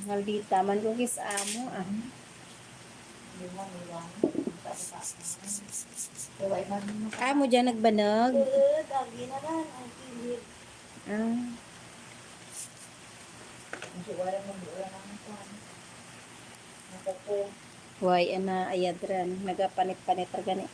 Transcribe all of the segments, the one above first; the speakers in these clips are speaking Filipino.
maldita man kung kis amo ah. Amo dyan nagbanog. Dagi na lang. Ang kilit. Ah. Why ana ayadran nagapanit-panit ra gani.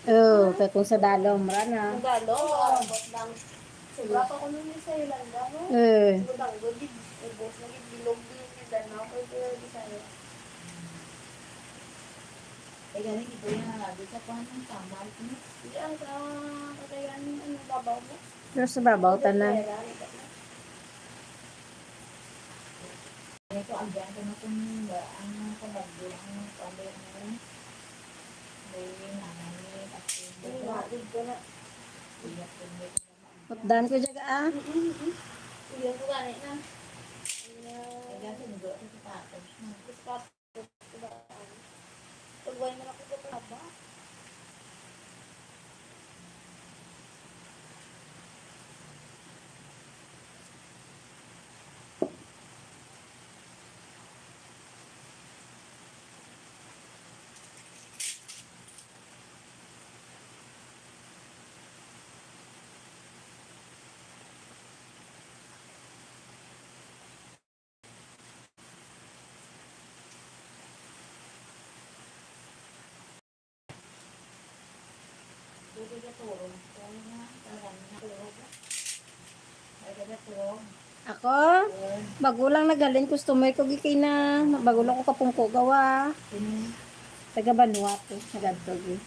Oh, kay kung sa dalom ra na. Ang galo, abot lang. Sobra pa ko nun sa ilang gano. Budang gudid. Ubos na bilog din yung danaw. Kaya di sa'yo. Eh, galing ito yung nalagay sa pahan ng tamal. Hindi ang katayan ano, babaw mo. Pero sa babaw tanan. Ito, ang diyan ko na kung ang kabagyo, ang kabagyo mo. Putdan ko jaga ah. Iyan ko ganit na. Iyan ko nag-o sa patos. Pagway mo na ko sa papa. Ako? Bagulang nagaling customer ko gikay na. Bagulang ko kapungko gawa. Taga Vanuatu. Nagadtog eh.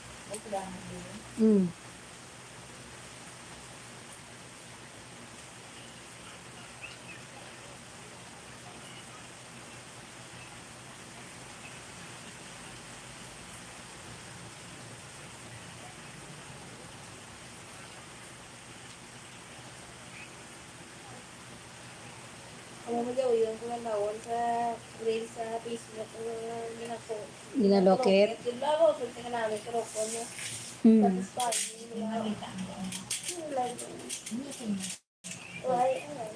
Ano mo daw, yun ko nandawon sa grill sa Facebook ko ginako. Ginalokit. Yung laro, so tingnan namin, pero ko niya. Tapos pa, yung nakita mo. Yung live. Ay, ay.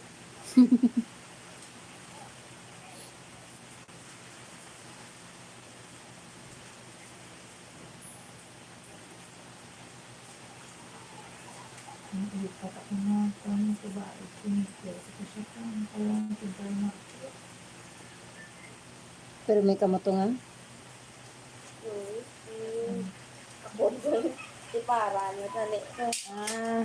Pero may kamotungan. Ako doon, si para niya tali. Ah.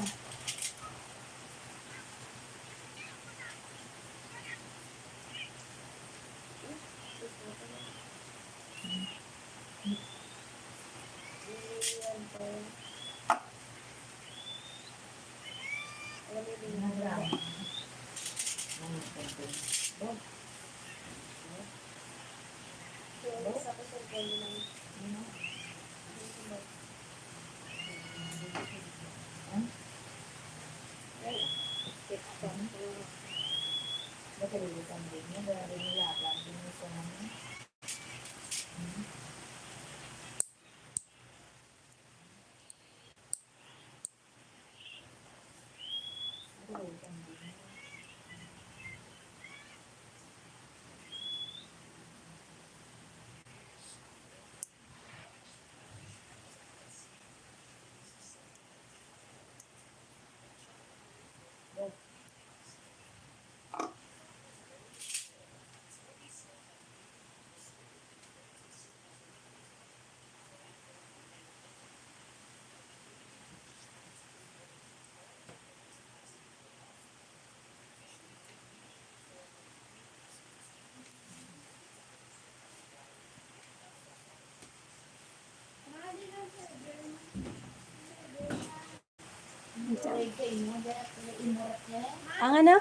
Ang ano?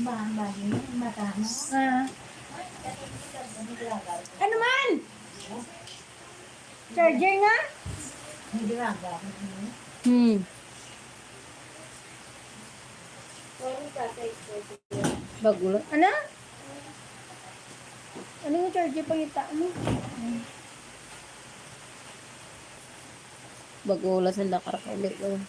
Ah. Ano man? Charger nga? Hmm. Meron ka sa ito. Bago lang. Ano? Ano yung charger pangita? Ano? Bago lang sa lakar ka ulit. Hmm?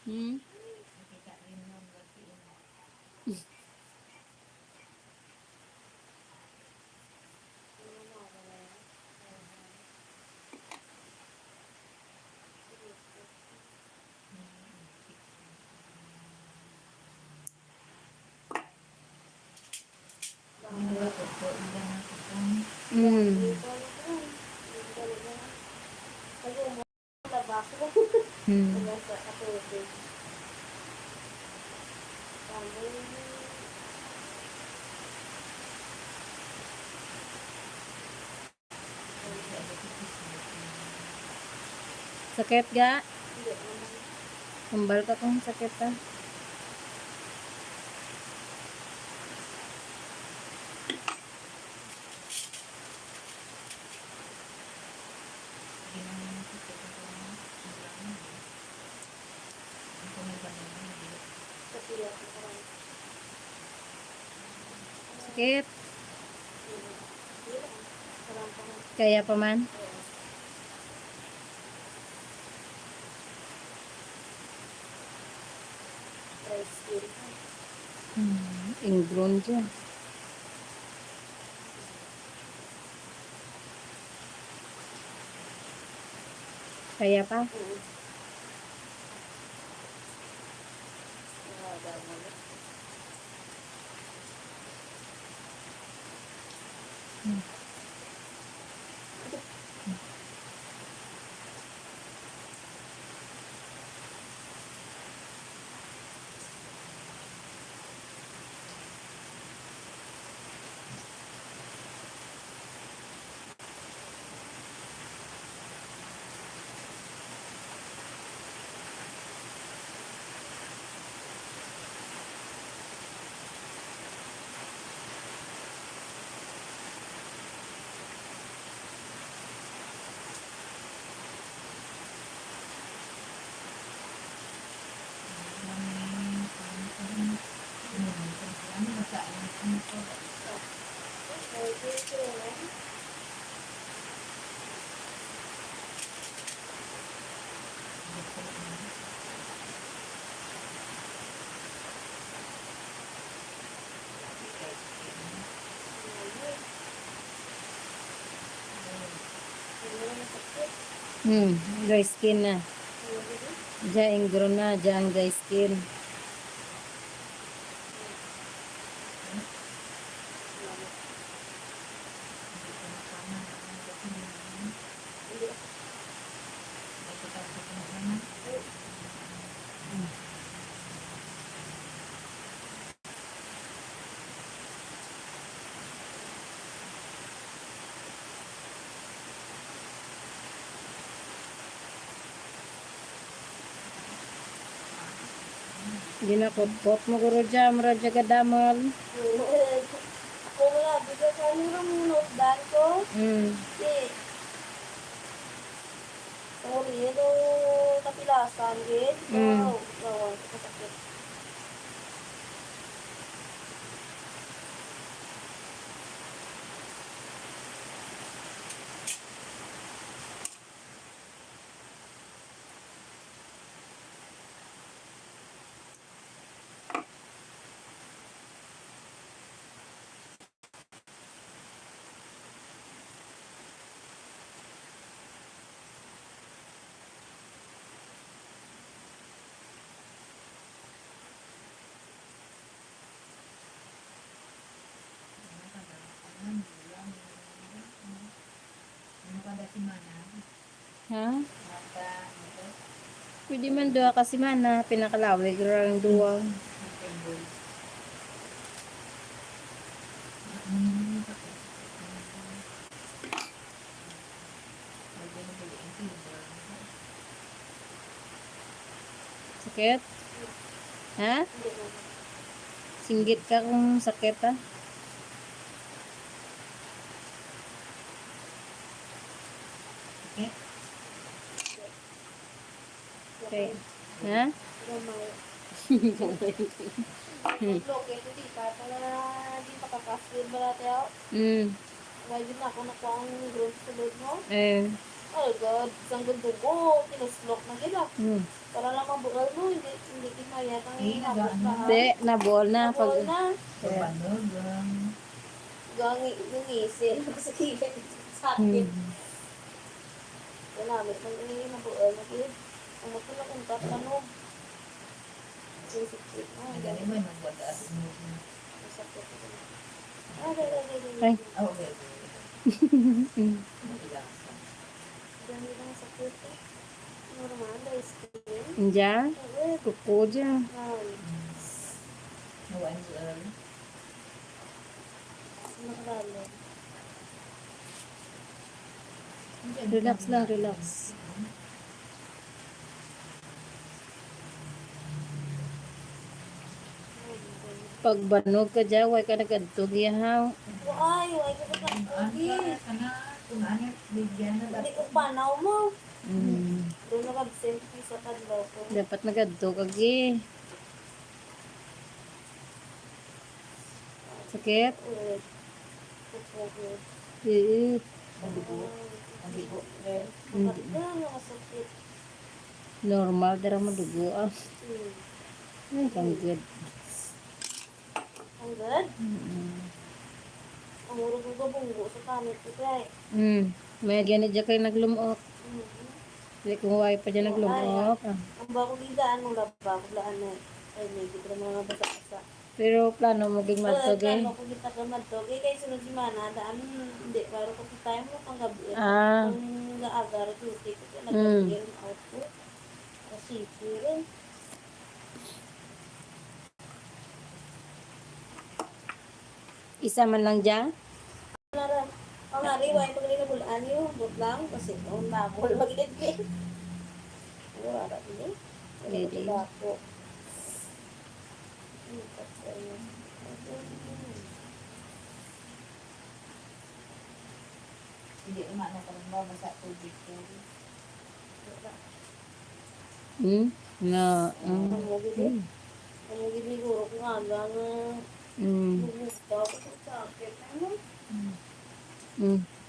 Hmm. Hmm. Sakit ga? Hindi naman. Kambal ka kung sakit ah. Kasi ako parang, Sakit. hindi lang. Parang parang, Kaya pa man. dry skin. Ingrown dyan. Kaya pa. Dry skin na. Diyan ingrown na, diyan dry skin. Ginakot-kot mo guro dyan, mura dyan kadamal. Ako wala, bigay ka nyo ng munot dahil ko. Hindi. Sorry, ito kapilasan, gid. Wow, wow, kasakit. Ha? Pwede man dua kasi man na pinakalawig ang duwa. Sakit? Ha? Hindi naman. Singgit ka kung sakit ha? Okay. Ha? Gamay. Hmm. Loke, hindi ka. Para di makakasil ba natin ako? Ngayon na ako nakuha ang growth sa load mo. Oh God, isang gandugo. Tinuslok na gila. Para lang mabugal mo, hindi kinaya kang inabot na. Hindi, nabol na. Nabol Pag, na. Gangi, nungisi. Sa kilid sa akin. Ganamit ng nabugal na gila. Ang matulak kong tatanong. Sisipit na. Galing mo nang wala mo. Masakit. Ay. Dami lang sakit eh. Normal, skin. Diyan? Kuko dyan. Nawaan sa alam. Nakalalo. Relax lang, relax. Pag banog ka dyan, way ka nagadtog yahaw. Why ko pa lagi. Hindi ko panaw mo. Doon nag-absent sa kadlaw ko. Dapat nagadtog agi. Sakit? Eh, Masakit. normal dara madugo ah. Ay, kang good. Ang good? Ang urog ko bunggo sa kamit ko kay. May ganit dyan kayo naglumok. Hindi kung huwag pa dyan naglumok. Ah. Ang bako lidaan mong laba, kulaan na. Ay, may gitra mga basa-basa. Pero plano mo ging matog eh. Plano ko kita ka matog. Kaya sunod si Mana, daan, hindi, baro ko tayo mo pang gabi. Ah. Ang naagar, tuti ko, nag-gabi out ko. Kasi, rin. Isa man lang dyan? Ang hari, wala pag ninabulaan yun. Bot lang, kasi noon nabol, mag-edit. Wala din eh. Pwede. Ako. Hindi umano ka rin babasa tubig ko. Na. Ang magiging siguro kung aga nga bumugta ako sa sakit. Ano?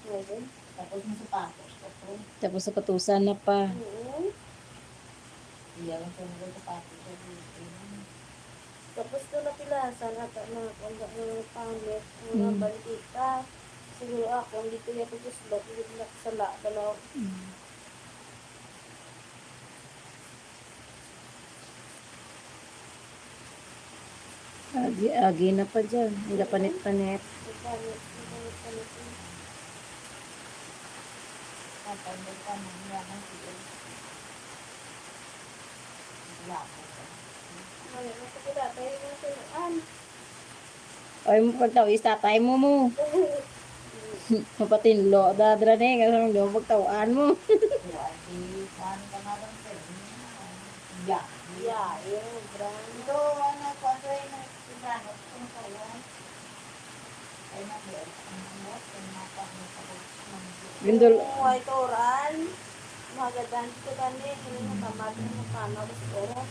Ngayon? Tapos mo sapatos ko po. Tapos sa patusan na pa. Hindi ako sa sapatos ko dito. Tapos ko napilasan at mga pangit, mga balitika. Siguro ako, hindi ko yung pagkuslot, hindi ko nakasala, dalaw. Agi na pa dyan. Hindi panit-panit. Panit. Tapos mo pa nang yaman siya. Wala ko. Ngayon, nakapila tayo ng sunuan. Ay mo pagtawis, tatay mo mo. Mapatinlo. Dadra na eh. Kasi nung pagtawaan mo. Wala si Juan ka nga lang sa inyo. Yeah, yun, brand. Ito, ano, kwanto ay nagsisigano. Kung kawan. Ay nag-ial. Ang mga Gindol. White oran. Magadan ko kani. Hindi mo tamad mo panaw sa oras.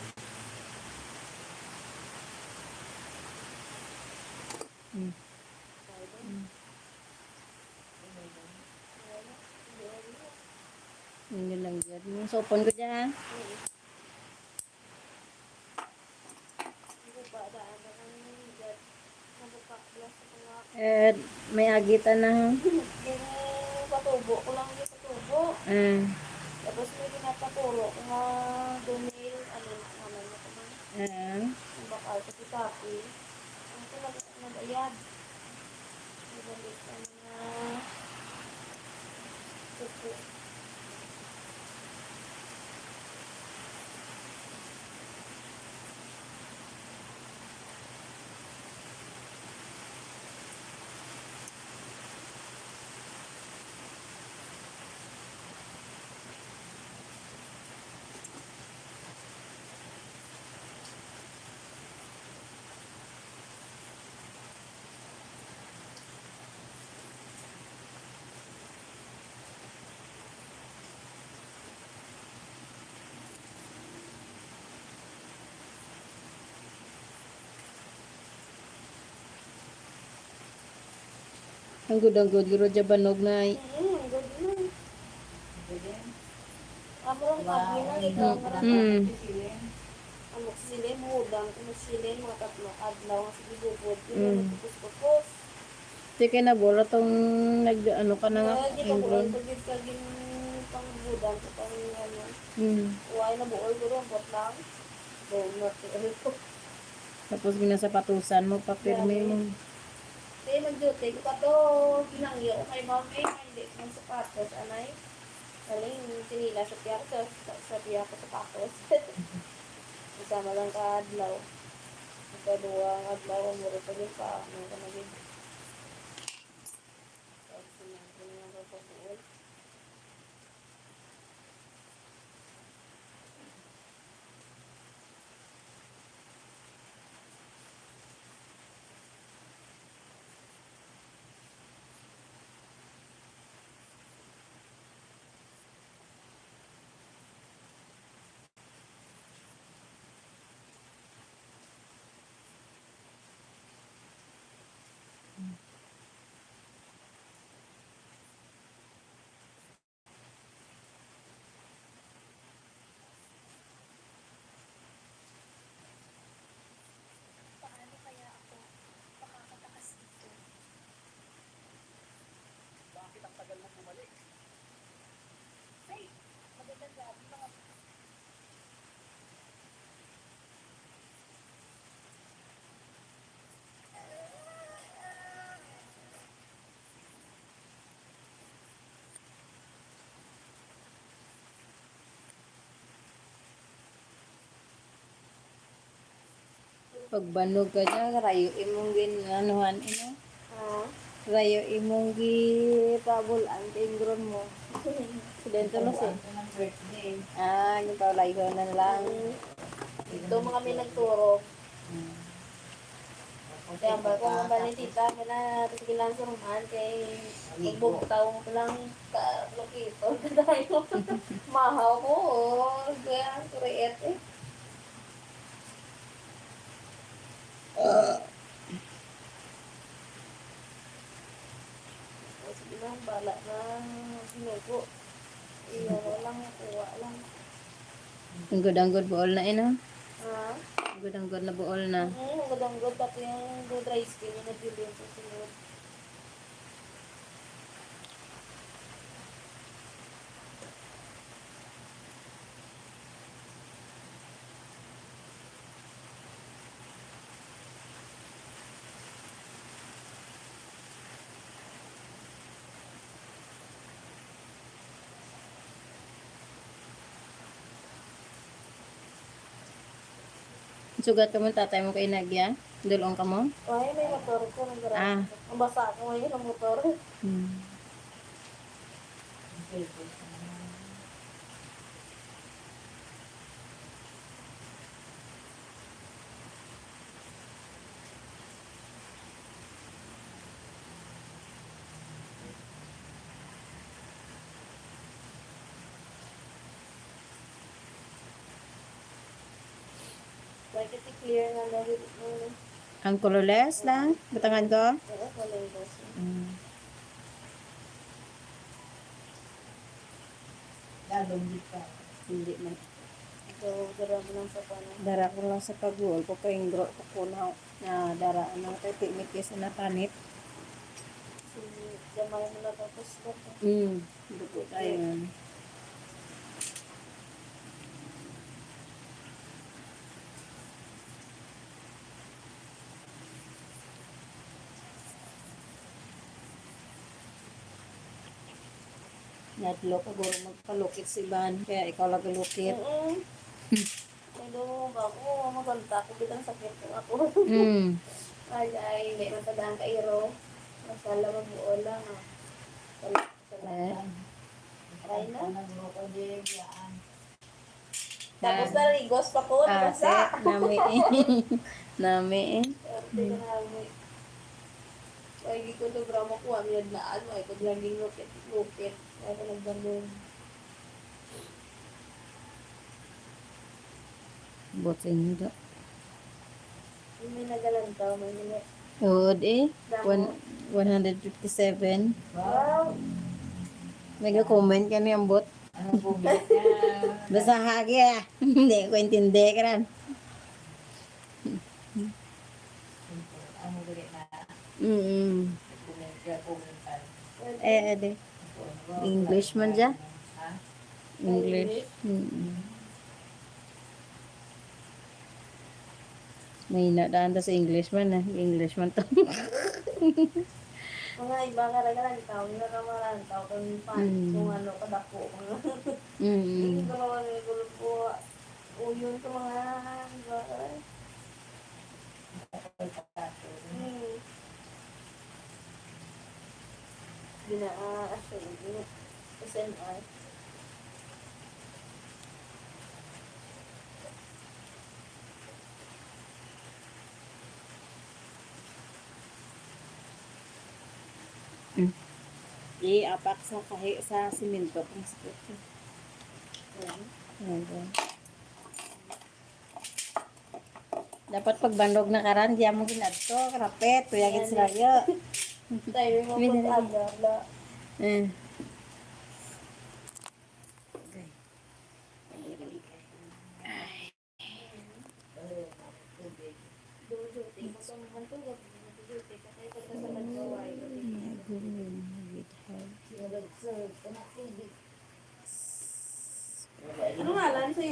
Hindi lang dyan. So, upon ko dyan. May agitan na. Yung patubo ko lang yung patubo. Tapos may pinapatulo ko nga dumil, ano naman ako man. Ang bakal sa kitapi. Ang talaga nag-ayad. Ibalik na mga suko. Ang good giro dyan banog na. Good na. Amo lang kami lang ikaw nga amok silin, hudang, amok silin, mga tatlo adlaw nga sige bubod. Yun, nagpupus-pupus. Hindi kayo nabula tong nag-ano ka na nga. Hindi ka buol, pagit ka gin pang hudang, pang ano. Uway na buol, guro, ang pot lang. Donut, ko. Tapos ginasapatusan mo, papirme mo. Kaya mag-duty ko pa to, pinangyo ko kay mami, hindi ko ng sapatos, anay. Saling sinila sa piyak ko, sa piyak ko sapatos. Isama lang ka adlaw. Ikaduwang adlaw, muro pa din pa, ano ka naging. Tapos sinagin nga ko sa buol. Pagbanog ka dyan, rayo imong anuhan, Ah. rayo imong gi pabol ang tingron mo. Dento lo si. Ito ng birthday. Yung paulayo na lang. Ito mga kami nagturo. Kaya ba kung ang bali tita, kaya tigilan sa rumahan kay magbugtaw mo lang ka-locator ka tayo. Mahaw ko, kaya kuriet eh. Sige lang, bala na sinuko. Iyan lang, kuha lang. Ang good buol na Ha? Ang good na buol na. Ang gadang-gad, pati yung good dry skin yung nag-review sa sunod. Sugat ka mo tatay mo kay Nagya? Dulong ka mo? Ay, may motor ko. Ah. Ang basa ko ngayon ang motor. Like ito clear nga na rin. Ang colorless lang? Butangan ko? Oo, wala yung basa. Lalong di pa. Hindi man. So, dara mo lang sa paano. Dara ko lang sa pagul. Papahingro ko na dara. Ano kay tikmik sa natanit. Si Jamal mo na tapos na. Dugo tayo. Nadlo ka guro magpalukit si Ban. Kaya ikaw lang galukit. Ay, doon ba ako? Maganda ko. Bitang sakit ko ako. Ay, may matadaan ka iro. Masala mabuo lang. Try na. Tapos narigos pa ko. Nabasa. Nami Nami Arte ko namin. Ay, di ko ito drama ko. Ang yun na ano. Ay, pag laging lukit. Ay, ko nagdandun. Botsing nito. May nagalantaw. May minute. Good eh. Damo. 157. Wow. May comment kami ang bot. Ano bumili na? Basta hagi ah. Hindi ko intindi ka rin. Ano bumili na? Pumunta. Ade. English man dyan. Ha? English. May nadaan sa English man ah. English man to. Mga iba ka lang tao, hindi na kamaran tao kung pan, kung ano, kadako. Hindi ka naman yung gulo po, uyon sa mga iba ka rin. SNR. Apak sa sa simento ang sakit. Ayan. Dapat pagbandog na karan, diyan mo ginadto, karapet, tuyagin sila yo. Tayo mo pag-agala.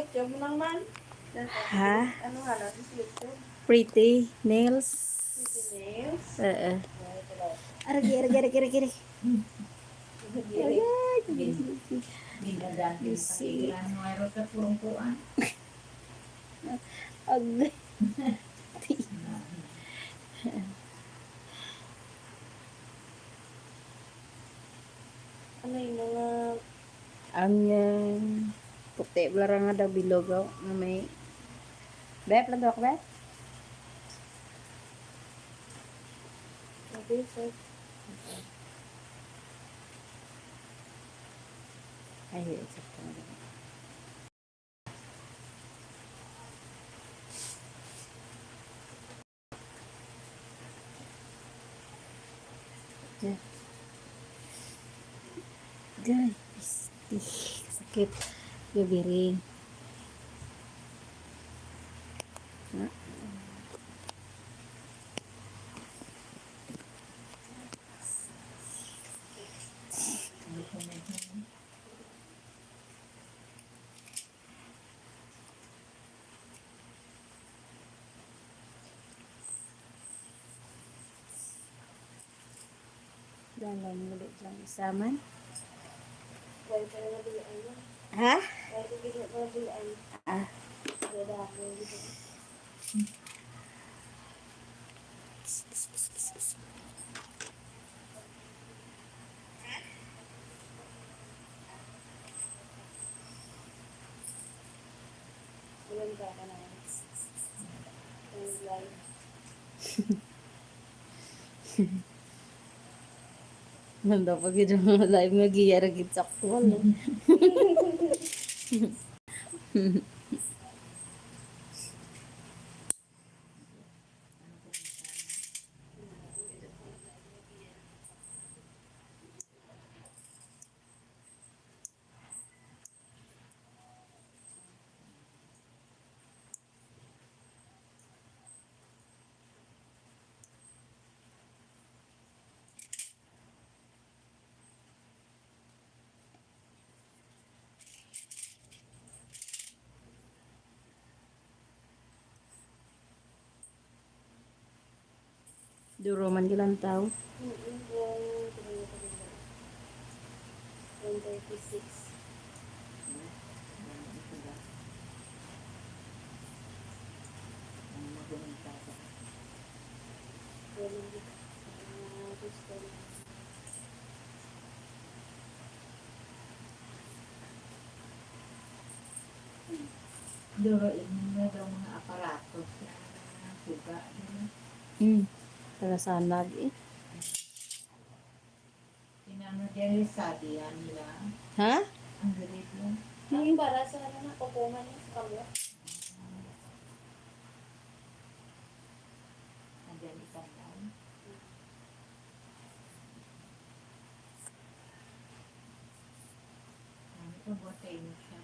YouTube naman. Ha? Ano nga natin sa YouTube? Pretty nails. Pretty nails. Oo. Aragi, aragi, aragi, aragi, aragi. Binadan yung pakikilan mo ay sa purungkuan. Agay. Ano yung mga... Ang puti blara nga daw bilogaw nga may Bep, lang daw ako, Bep? Okay, sir. Ay, sakto na daw. Diyan. Diyan. Pisti. Sakit. Gabiring. Ha? Dalam mulut lang isaman. Kaya tayo nabilaan yun. Ha? Kaya tayo nabilaan. Ah. Kaya dahil dito. Ulan ka ka na. Live. Manda pag ito mga live nga giyara gid saktual. Duro man gilang tao. 136. Duroin mo daw mga aparatos na suga. Para sanag eh. Tinano dyan sabi yan nila. Ha? Ang galit mo. Ang para sa ano na kukuman niya sa kamera. Nandiyan isang taon. Ano ito buat sa inyo siya?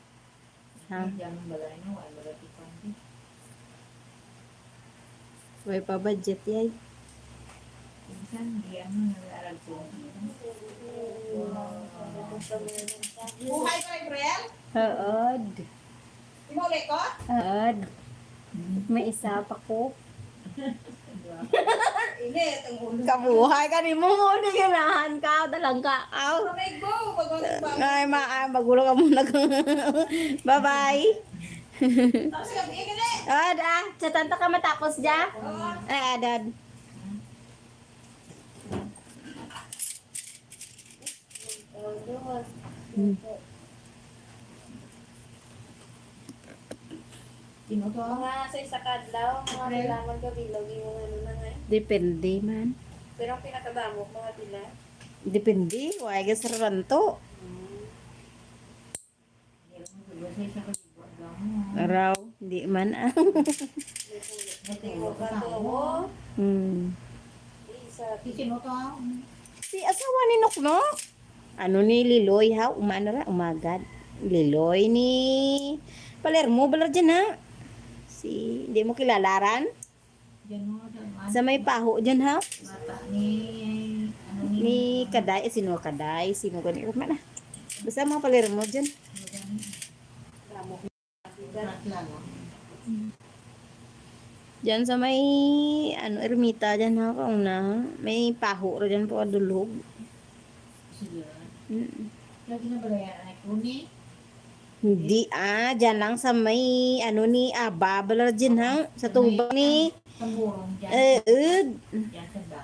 Ha? Diyan ang balay no, ay malati pandi. Way pa budget yay. Minsan, di ano, nag-aaral ko. Buhay ka rin, Brian? Haod. Imuli ko? Haod. May isa pa ko. Init, ang ulo. Kabuhay ka ni mo. Hindi ganahan ka. Dalang ka. Aw. May go, pag-ulit Ay, magulo ka muna. Bye-bye. Tapos gabi ka na. Ad, chatanta ka matapos dya? Ay, adad. Sino to? Mga sa isa kadlaw, mga kailangan ka bilog yung ano na nga. Depende man. Pero ang pinakadamo, mga pila. Depende. Huwag ka sa ranto. Araw. Hindi man. Tingog ka to. Isa. Sino to? Si asawa ni Noknok. Ano ni Liloy ha? Umano ra? Umagad. Liloy ni Palermo. Balar dyan ha? Si, hindi mo kilalaran? Diyan mo, diyan. Sa may paho dyan ha? Mata ni, ano Ni Kaday. Sino Kaday? Sino ganito man ah? Basta mga Palermo dyan. Damo. Rat lang. Diyan sa may, ermita dyan ha, kung na, may paho rin dyan po adulog. Sige. Mm. Lagi na ba yan? Ay, kuni? Hindi dyan lang sa may, ni Aba, balar dyan ha, sa tubang ni, Sa burong dyan. Dyan sa ba?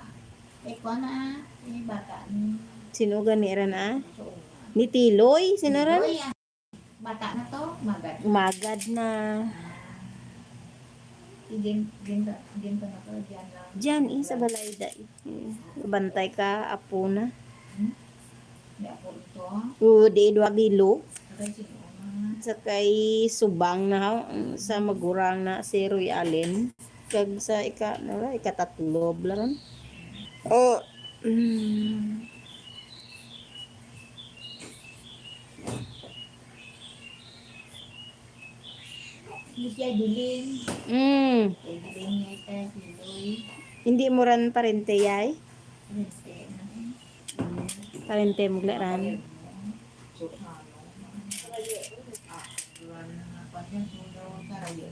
Eh, ko na. Eh, bata ni. sino ganira na? So, Ni Tiloy, sino rin? Oy, bata na to. Magad. Umagad na. Din pa na to. Dyan lang. Diyan, sa balayda. Bantay ka, apo na. Di ako ito. Di duwag ilo. Kasi sino na. Sa kay subang na ha, sa magurang na si Roy Allen. Kag sa ikatatlo, blaran. Oh. Hindi siya dilim. Eh, dilim niya ito. Siloy. Hindi mo ran parente yay? Rente na. Parente mo glaran. So, ano? Duwan na nga pa siya. So, sarayo.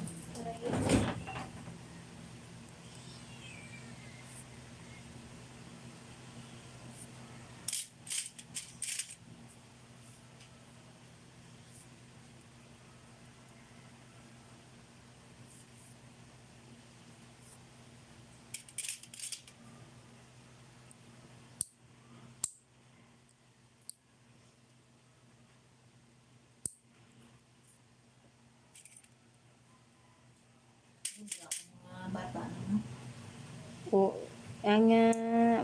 Mga bata na, no? O ang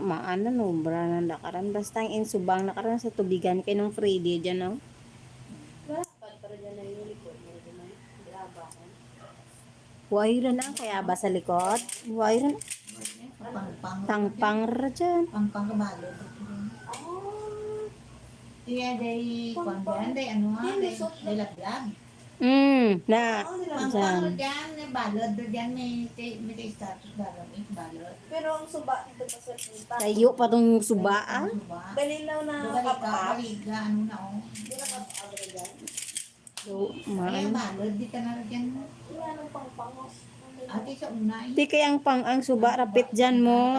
maano no bra na nakaran basta ang insubang nakaran sa tubigan kay nung Freddy diyan no. Para dyan na yung likod mo rin na graba ko. Wairan na kaya ba sa likod? Wairan Pang-pang. tangpang ra dyan. Pang-pang kabalo. Iya, day, kwan dyan, day, ano nga, day lablab. Na Pang-pang dyan. dyan, may balod, dyan, may status balod, may balod. Pero ang suba dito pa sa punta. Tayo pa tong suba Balilaw na kapap. Baliga, ano na, oh. Hindi na kapap dyan. So, Kaya maano. balod, di ka na dyan. Yan ang pangpangos. Ate sa unay. Di kaya ang suba rapit dyan mo.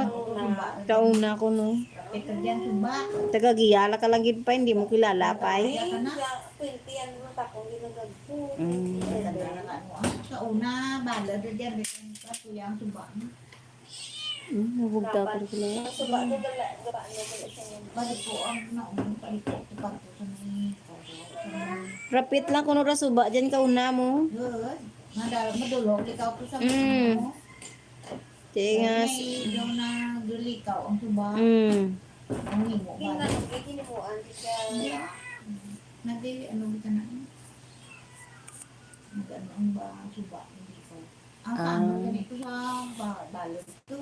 Kauna ko no. Ito dyan, suba. Tagagiyala ka lang gid pa hindi mo kilala pa Ay, eh. kwenti yan mo takong ginagagpo. Sa una, balod, dyan, dyan, tuyang suba. Nabugta ko rin. Ang suba ko gala ano siya yun. Balik po ang naunang balik po sa pagpo sa may Rapit lang kuno ra suba dyan kauna mo. good. Madulog, ikaw po sa Mm. mo. Di nga. May daw na dulikaw ang suba. Ang himo ba? Ginimuan siya. Nagdili, ano ba na? Nag-ano ang ba suba? Hindi ko. Ang paano ganito sa balot ito.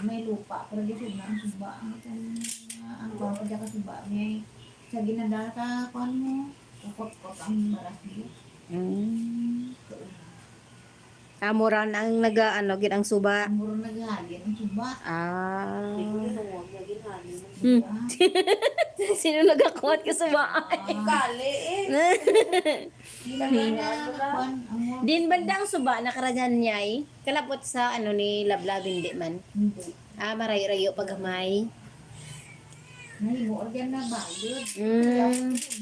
May lupa, pero di na ang suba. Ang kwan pa ka suba. May sa ginadala ka, kwan mo. Ukot-kot ang baras niyo. Amuran ang nagaano gid ang suba. Ang muro naghalin ang suba. Ginuwag na ginhalin. Sino nagakuhat ka suba? Kali eh. Din bandang suba nakarangan niya eh. Kalapot sa ni lablab hindi man. Hindi. Maray-rayo paghamay. Nahimo organ na balot.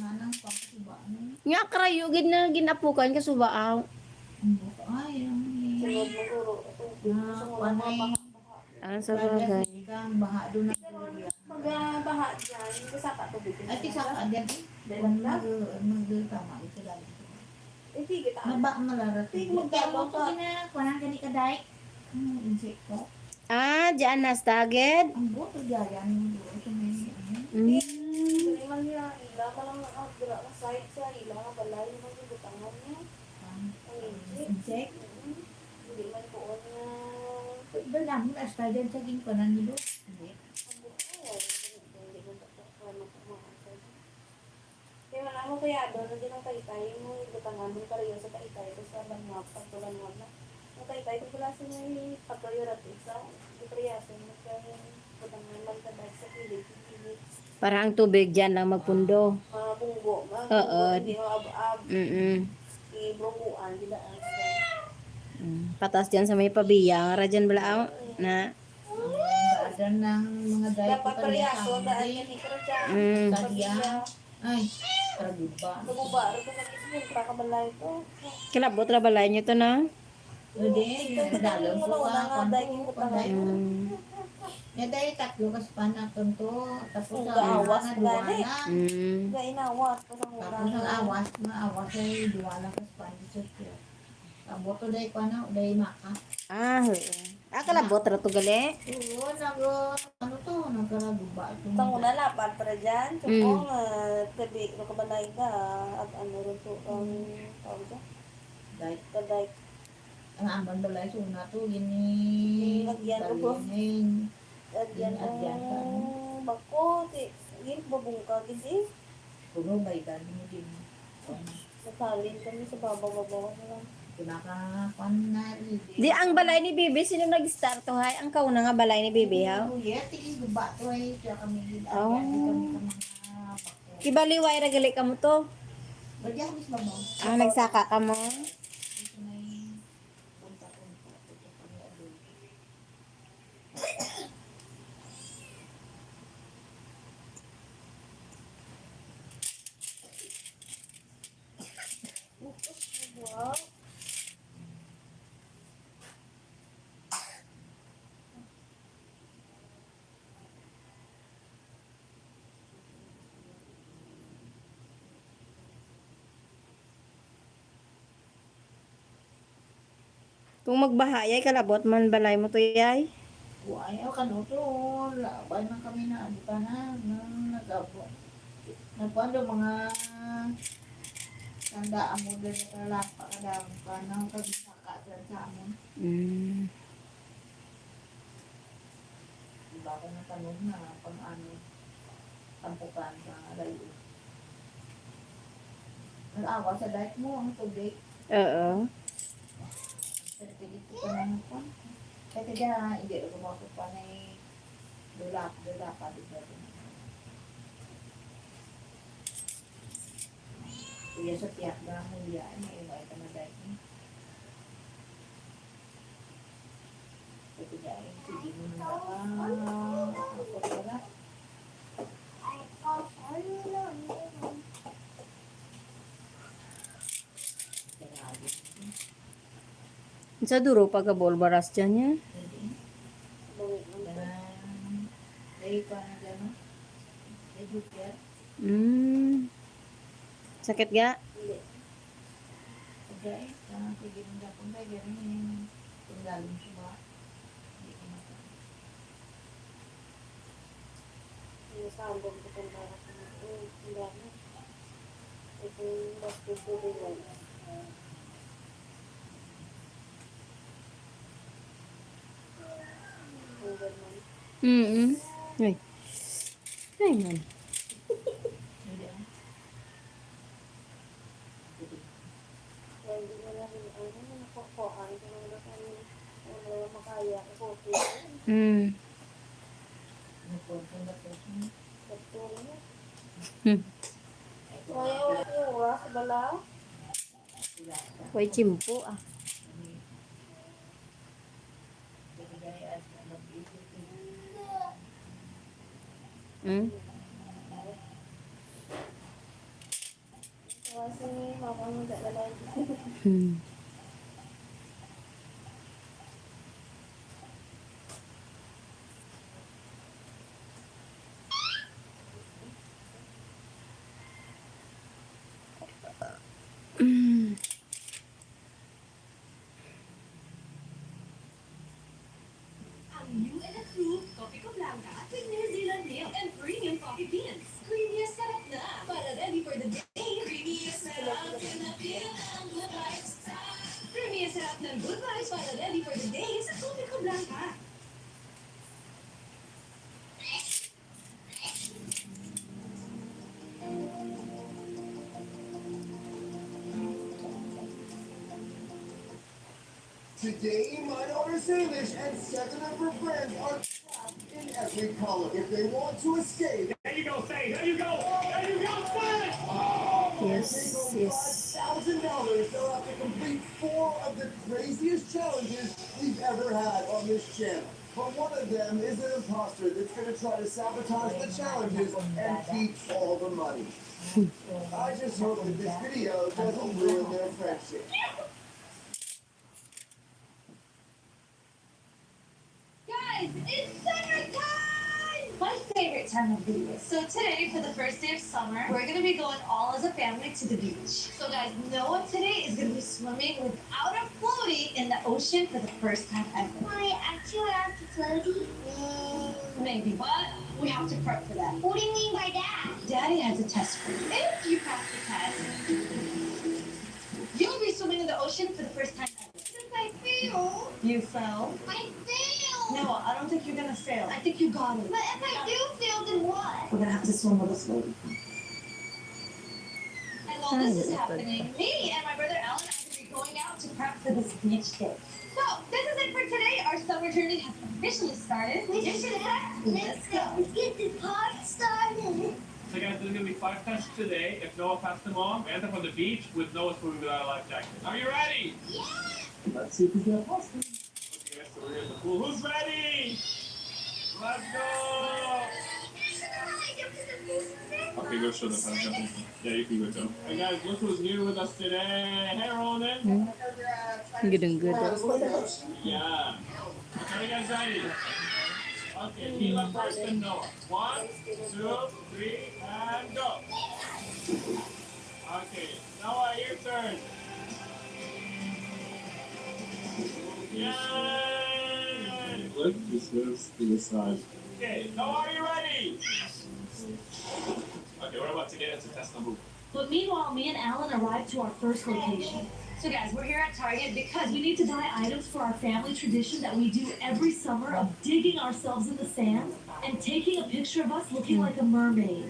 Manang pagsuba. Nga karayo gid na ginapukan ka suba aw. Ay, ang Sunod mo guro. panay. Sa bagay. Kang baha doon na dulo. Magbaha dyan. Kasi ka tubig. At isa ka din. Mag-tama ito lang. Eh, sige ta. Maba ang nalarat. Magdalo ka. Kuanang gani ka dai. Insekto. Diyan na staged. Ang buto diyan mo doon sa may Hindi man niya. Ila ka lang ang gira ka site sa ila ka balay. Magbutangan niya. Ang insect. Hindi man po niya. Belang asta diyan sa ging kuanang nilo. Kaya man ako kaya doon na din ang taytay mo. Butangan mo pareho sa taytay ko sa banwag. Pagtulan mo na. Ang taytay ko pala sa may pagkayoratik sa ipriyasin mo kaya butangan lang tabag sa pilit. Para ang tubig diyan lang magpundo. Mga bunggo. Oo. Hindi mo ab-ab. Mm. Brokuan, gidaan. Patas dyan sa may pabiyang. Radyan balaaw na. Daadan ng mga dahil Dapat pariyaso, daan ka ni Krajan. Tagya. Ay, paraguba. Naguba, rin ko mag-ismin, kakabalay ito. Kilabot ra balay nyo to na. Pwede, dalong ko Wala nga, ka. dahil ko pa. Ya dahil tatlo kas panaton to. Tapos Ang ang gaawas mga gani. duwana. Kaya inawas pa sa Tapos ang mura. awas, maawas ay duwana kas panaton to. Abo to dahil ko na, dahil maka. Kalabot ra to gali. Oo, ano to, nagkaraguba. Tanguna lapad para dyan. Tsukong, tabi, kabalay ka. At ano rin to, tawag dyan. Dahil Taday. ang amban balay suna to, yun Lagyan ko po. dalinin. At yan ang bako. Yun, babungka, gindi. Puno ba ikan mo din. Nasalin kami sa babaw-babaw. Kinakapan na rin. Di ang balay ni Bibi sino nag-start to hay? Ang kauna nga balay ni Bibi ha. Yeah, tingin guba to ay kaya kami ginagawa. Oh. Kami ka mga bako. Kibaliway ra gali ka mo to. Bagya kami sa babaw. Nagsaka ka mo. Ito na yung punta-punta. Ito kami adult. Wow. Kung magbahayay kalabot man balay mo to yay. Buhay ako kanuto. Labay man kami na abutan na. Nag-abo. Nagpando mga tandaan mo din na kalapa ka daw. Paano kag-saka sa amon. Diba ko na tanong na pang ano. Tampukan sa layo. Nag-awa sa diet mo ang tubig. Oo. Pilit ko na ng pan. Kaya kaya hindi ko kumako pa na dulap pa dito. Kuya sa tiyak na hulya may iba ito na dahil. Kaya kaya sige mo na ako pala. Sa duro pagkabol baras dyan ya. Dahil pa na gano'n. Dahil hukyan. Sakit ga? Dahil, sige mo na kung dahil gano'n kung galing siya ba. Hindi ko mata. Sinasambog ko kung para sa mga dami. Ito yung basketball din. Ang ganun. Ay. Ay man. Hindi ah. Kaya hindi mo na rin, nakukuhaan ko na kami, wala makaya, okay. Nagpunta na po siya. Pagturo na. Kaya wala yung oras, bala. Way chimpo ah. Kasi mama mo dala New and approved Coffee Co Blanca with New Zealand milk and premium coffee beans. Creamiest sarap na para ready for the day. Creamiest sarap na feel ang good vibes. Creamiest sarap ng good vibes para ready for the day sa Coffee Co Blanca. Today, my daughter's English and second of her friends are trapped in every color. If they want to escape, There you go, Faye. There you go. There you go, Faye. Yes, yes. $5,000. They'll have to channel. But one of them is an imposter that's going to try to sabotage the challenges and keep all the money. I just hope that this video doesn't ruin their friendship. Guys, it's summertime! My favorite time of the year. So today, for the first day of summer, we're gonna be going all as a family to the beach. So guys, Noah today is gonna be swimming without a floaty in the ocean for the first time ever. Why, actually, I have to floaty? Maybe, but we have to prep for that. What do you mean by that? Daddy has a test for you. If you pass the test, you'll be swimming in the ocean for the first time ever. If I fail, You fell. I fail. Noah, I don't think you're gonna fail. I think you got it. But if I do fail, then what? We're gonna have to swim with a floaty. And while this is happening, me and my brother Alan are gonna be going out to prep for this beach day. So, this is it for today. Our summer journey has officially started. Let's get this party started. So guys, there's gonna be 5 tests today. If Noah passed them all, we end up on the beach with Noah swimming without a life jacket. Are you ready? Yeah. Let's see if he's gonna pass them. Okay, guys, so we're in the pool. Who's ready? Let's go! Okay, go show them how to jump in. Yeah, you can go jump. Hey guys, look who's here with us today. Hey, Ronan. Good. Yeah. Are you guys ready? Okay, Hila first and Noah. 1, 2, 3, and go. Okay, Noah, your turn. Yay! Look, this moves to the side. Okay, Noah, are you ready? Okay, we're about to get into test number 1. But meanwhile, me and Alan arrived to our first location. So guys, we're here at Target because we need to buy items for our family tradition that we do every summer of digging ourselves in the sand and taking a picture of us looking like a mermaid.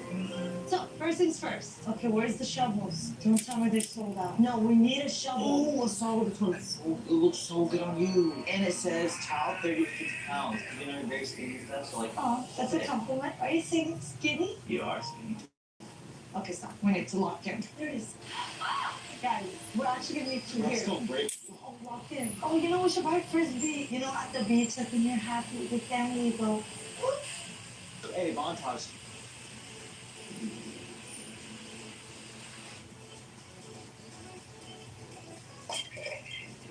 So, first things first. Okay, where's the shovels? Don't tell me they're sold out. No, we need a shovel. Oh, I saw this one. It looks so good on you. And it says child 30 to 50 pounds. You know, you're very skinny and stuff, so like, Oh, that's a compliment. Are you saying skinny? you are skinny. Okay, stop. We need to lock in. There it is. Guys, we're actually gonna need to Let's here. go break. Oh, lock in. Oh, you know, we should buy frisbee. You know, at the beach, like when you're happy with your family, you go. Hey, montage.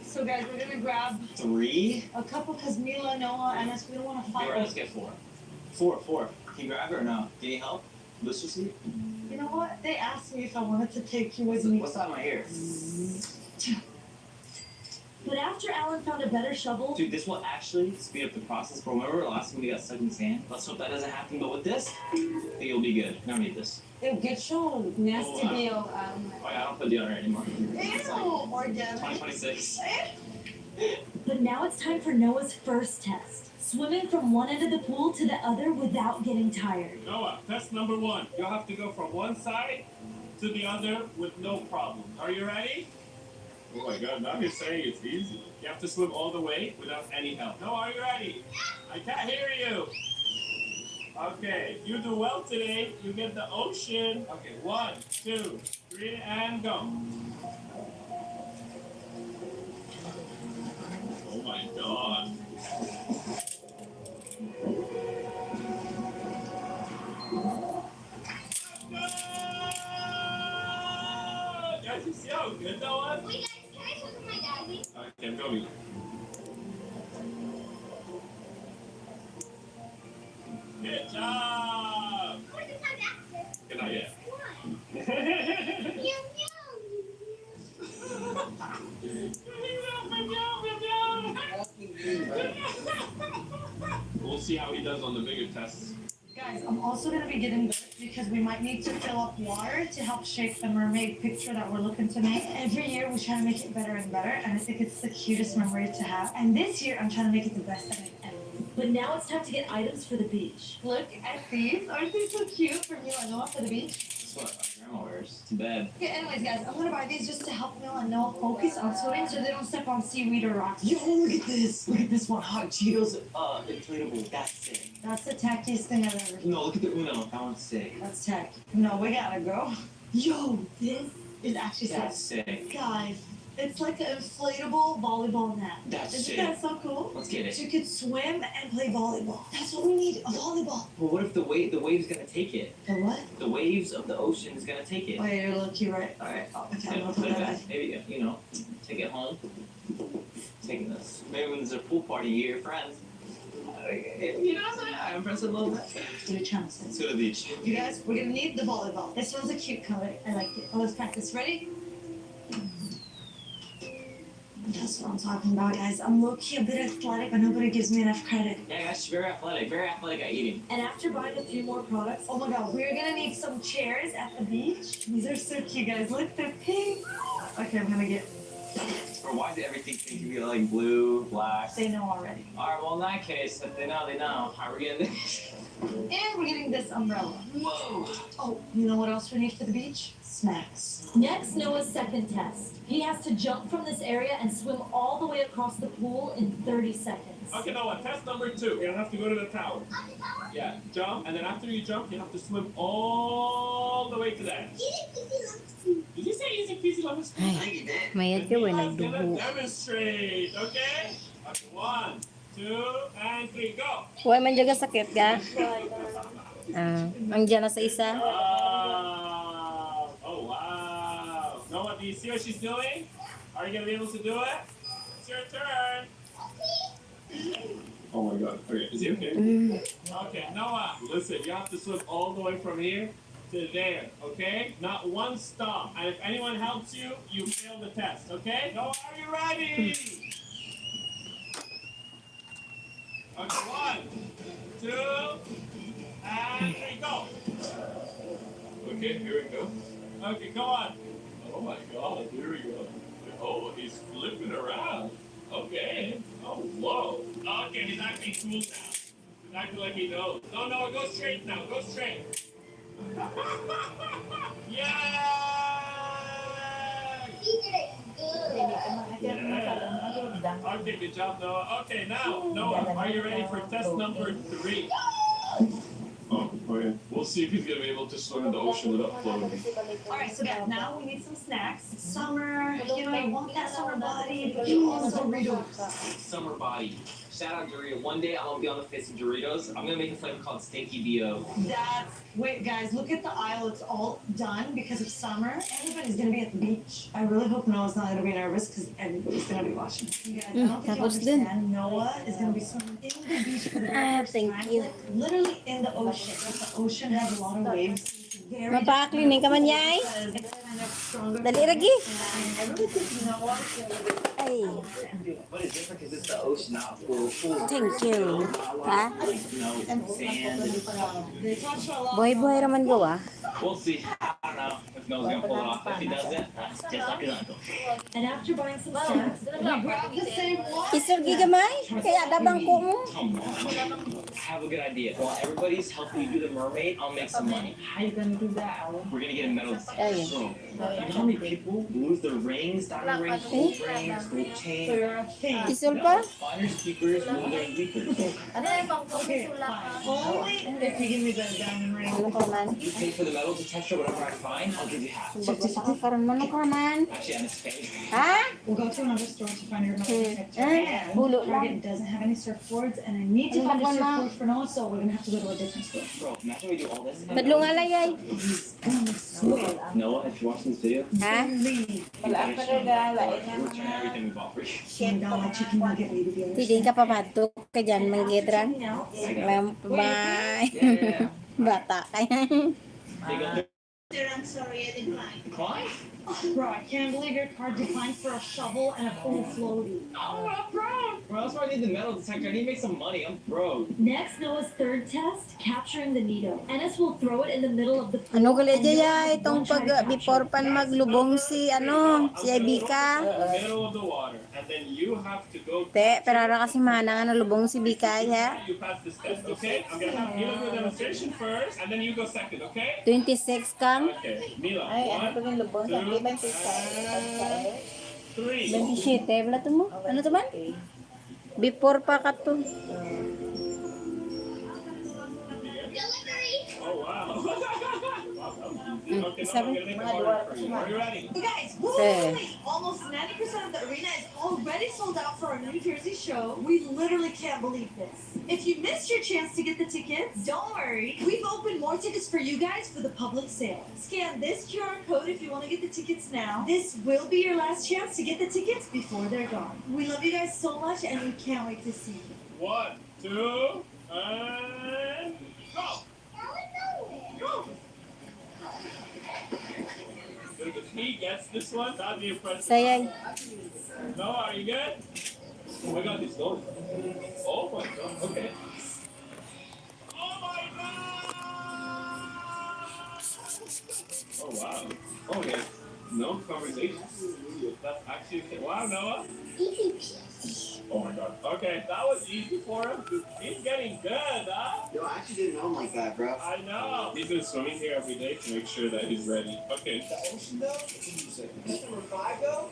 So, guys, we're gonna grab 3? a couple because Mila, Noah, and us, we don't want to fight. Let's get 4. 4. Can you grab it or no? Do you need help? Booster seat? You know what? They asked me if I wanted to take you with me. What's that in my ear? But after Alan found a better shovel, Dude, this will actually speed up the process. But remember last time we got stuck in the sand? Let's hope that doesn't happen. But with this, I think you'll be good. Now need this. it'll get your nasty Oh, wow. deal. Oh, yeah, I don't put deodorant anymore. Ew, organic. 2026. But now it's time for Noah's first test. Swimming from one end of the pool to the other without getting tired. Noah, test number 1. You'll have to go from one side to the other with no problem. Are you ready? Oh my god, now you're saying it's easy. You have to swim all the way without any help. Noah, are you ready? I can't hear you. Okay, you do well today. You get the ocean. Okay, 1, 2, 3, and go. Oh my god. Guys, you see how good that was? Wait, guys, can I look at my daddy? Okay, I'm going. Good job! Where's my dad? Good night, yeah. Why? Meow, We'll see how he does on the bigger tests. Guys, I'm also going to be getting this because we might need to fill up water to help shape the mermaid picture that we're looking to make. Every year we try to make it better and better, and I think it's the cutest memory to have. And this year I'm trying to make it the best that I've ever. But now it's time to get items for the beach. Look at these. Aren't they so cute for Mila and Noah for the beach? That's what my grandma wears to bed. Okay, anyways, guys, I'm gonna buy these just to help Mila and Noah focus on swimming so they don't step on seaweed or rocks. Yo, look at this. Look at this one. Hot Cheetos inflatable. That's sick. That's the tackiest thing I've ever seen. No, look at the Uno. That one's sick. That's tacky. No, we gotta go. Yo, this is actually That's sick. sick. Guys, It's like an inflatable volleyball net. That's Isn't sick. that so cool? Let's get So it. you could swim and play volleyball. That's what we need, a volleyball. But what if the wave's gonna take it? The what? The waves of the ocean is gonna take it. Oh yeah, you're lucky, right? Alright, okay, I'm gonna put that back. Maybe, you know, take it home. Taking this. Maybe when there's a pool party, you're your friends. You know what I'm saying? I impress a little bit. Do a chance. Let's go to the beach. You guys, we're gonna need the volleyball. This one's a cute color. I like it. Oh, let's practice. Ready? That's what I'm talking about, guys. I'm low-key a bit athletic, but nobody gives me enough credit. Yeah, guys, very athletic at eating. And after buying a few more products, oh my god, we're gonna need some chairs at the beach. These are so cute, guys. Look, they're pink. Okay, I'm gonna get. Or why does everything seem to be like blue, black? They know already. Alright, well in that case, if they know, they know. How are we getting this? And we're getting this umbrella. Whoa! Oh, you know what else we need for the beach? Snacks. Next, Noah's second test. He has to jump from this area and swim all the way across the pool in 30 seconds. Okay, Noah, test number 2. You have to go to the tower. Yeah, jump, and then after you jump, you have to swim all the way to the end. Did you say easy peasy lemon squeeze? I think you did. Mayat ka, way Mila's gonna nagdugo. demonstrate, okay? Okay, 1, 2, and 3, go! Huwag man dyan ka sakit ka. Ang dyan na sa isa. Wow! Oh, wow! Noah, do you see what she's doing? Are you gonna be able to do it? It's your turn! Oh my god. Okay, is he okay? Okay, Noah, listen, you have to swim all the way from here to there, okay? Not one stop. And if anyone helps you, you fail the test, okay? Noah, are you ready? Okay, 1, 2, and 3, go! Okay, here we go. Okay, go on. Oh my god, here we go. Oh, he's flipping around. Okay. Oh, whoa. Okay, he's acting cool now. He's acting like he knows. No, no, go straight now. Go straight. Yay! He did it good. Okay, good job, Noah. Okay, now, Noah, are you ready for test number 3? Oh, okay. We'll see if he's gonna be able to swim in the ocean without floating. Alright, so now we need some snacks. Summer, you know, you want that summer body, but you also Doritos. Summer body. Shout out Dorito. One day I'm gonna be on the face of Doritos. I'm gonna make a flavor called Stinky BO. Wait, guys, look at the aisle. It's all done because of summer. Everybody's gonna be at the beach. I really hope Noah's not gonna be nervous because everybody's gonna be watching. You guys, I don't think you tapos din. understand. Noah is gonna be swimming in the beach for the very Ah, first thank time. you. Like, literally in the ocean. Like, the ocean has a lot of waves. It's very Mapaklinig ka man, yay. different because it's kind of stronger. Dali, Ragi. I really think Noah is gonna be Ay, But it's different because it's the ocean, not pool. thank you. Ha? Like, you know, sand. They touch a lot. Buhay-buhay raman gawa. We'll see. I don't know if Noah's gonna pull it off. If he doesn't, just like his uncle. And after buying some snacks, We grabbed the same one. Isurgi gamay. Kaya dabang ko mo. Come on. I have a good idea. While everybody's helping you do the mermaid, I'll make some money. How you gonna do that? We're gonna get a medal. Ayun. So, you know how many people lose their rings, diamond rings, gold rings, gold chains? Isul pa? Fire speakers lose their speakers. Okay, fine. Only if you give me the diamond ring. Ano ka man? You pay for the metal detector, whatever I find, I'll give you half. Bagbasa ka karon mo ka man. Actually, I'm his face. Ha? We'll go to another store to find your metal detector. Ah, And bulo lang. Target doesn't have any surfboards, and I need to Ano find a ba na? surfboard for Noah, so we're gonna have to go to a different store. Bro, imagine we do all this. Badlong alay ay. Noah, if you're watching this video, Ha? Leave. we're returning everything we bought for you. And now my chicken nugget lady dear. Hindi ka pamadto ka dyan, manggidran. Bye. Yeah. Bata ka yan. They go I'm sorry, I declined. decline? Bro, I can't believe your card declined for a shovel and a full floaty. Oh, I'm broke. Bro, that's why I need the metal detector. I need to make some money. I'm broke. next, Noah's third test, capturing the Nido. Ennis will throw it in the middle of the pool. Ano gali and Noah dya will itong try to pag capture before it. pan maglubong si si Bika. In the middle of the water, and then you have to go. Te, pero ara kasi mahana nga nalubong si Bika ha. You pass this test, okay? I'm gonna have Mila do a demonstration first, and then you go second, okay? 26 kang. Okay, Mila. Ay, ano 1, pa yung lubong? 2, Sabi ba yung 3. 27, wala to mo? Ano to man? Before pa ka to. Delivery. Oh wow. Wow, that was easy. Okay, now Isa I'm ba? gonna make a Mga order duwa for pa you. siya. Are you ready? You guys, Say. almost 90% of the arena is already sold out for our New Jersey show. We literally can't believe this. If you missed your chance to get the tickets, don't worry. We've opened more tickets for you guys for the public sale. Scan this QR code if you want to get the tickets now. This will be your last chance to get the tickets before they're gone. We love you guys so much and we can't wait to see you. 1, 2, and go. Go! If he gets this one, that'd be impressive. Sayang. No, are you good? Oh my god, he's going. Oh my god, okay. Oh my god! Oh wow. Oh yeah. No conversation. That's actually okay. Wow, Noah. Oh my god. Okay, that was easy for him. He's getting good, huh? Yo, I actually didn't know him like that, bro. I know. He's been swimming here every day to make sure that he's ready. Okay. Ocean though? That's number 5 though?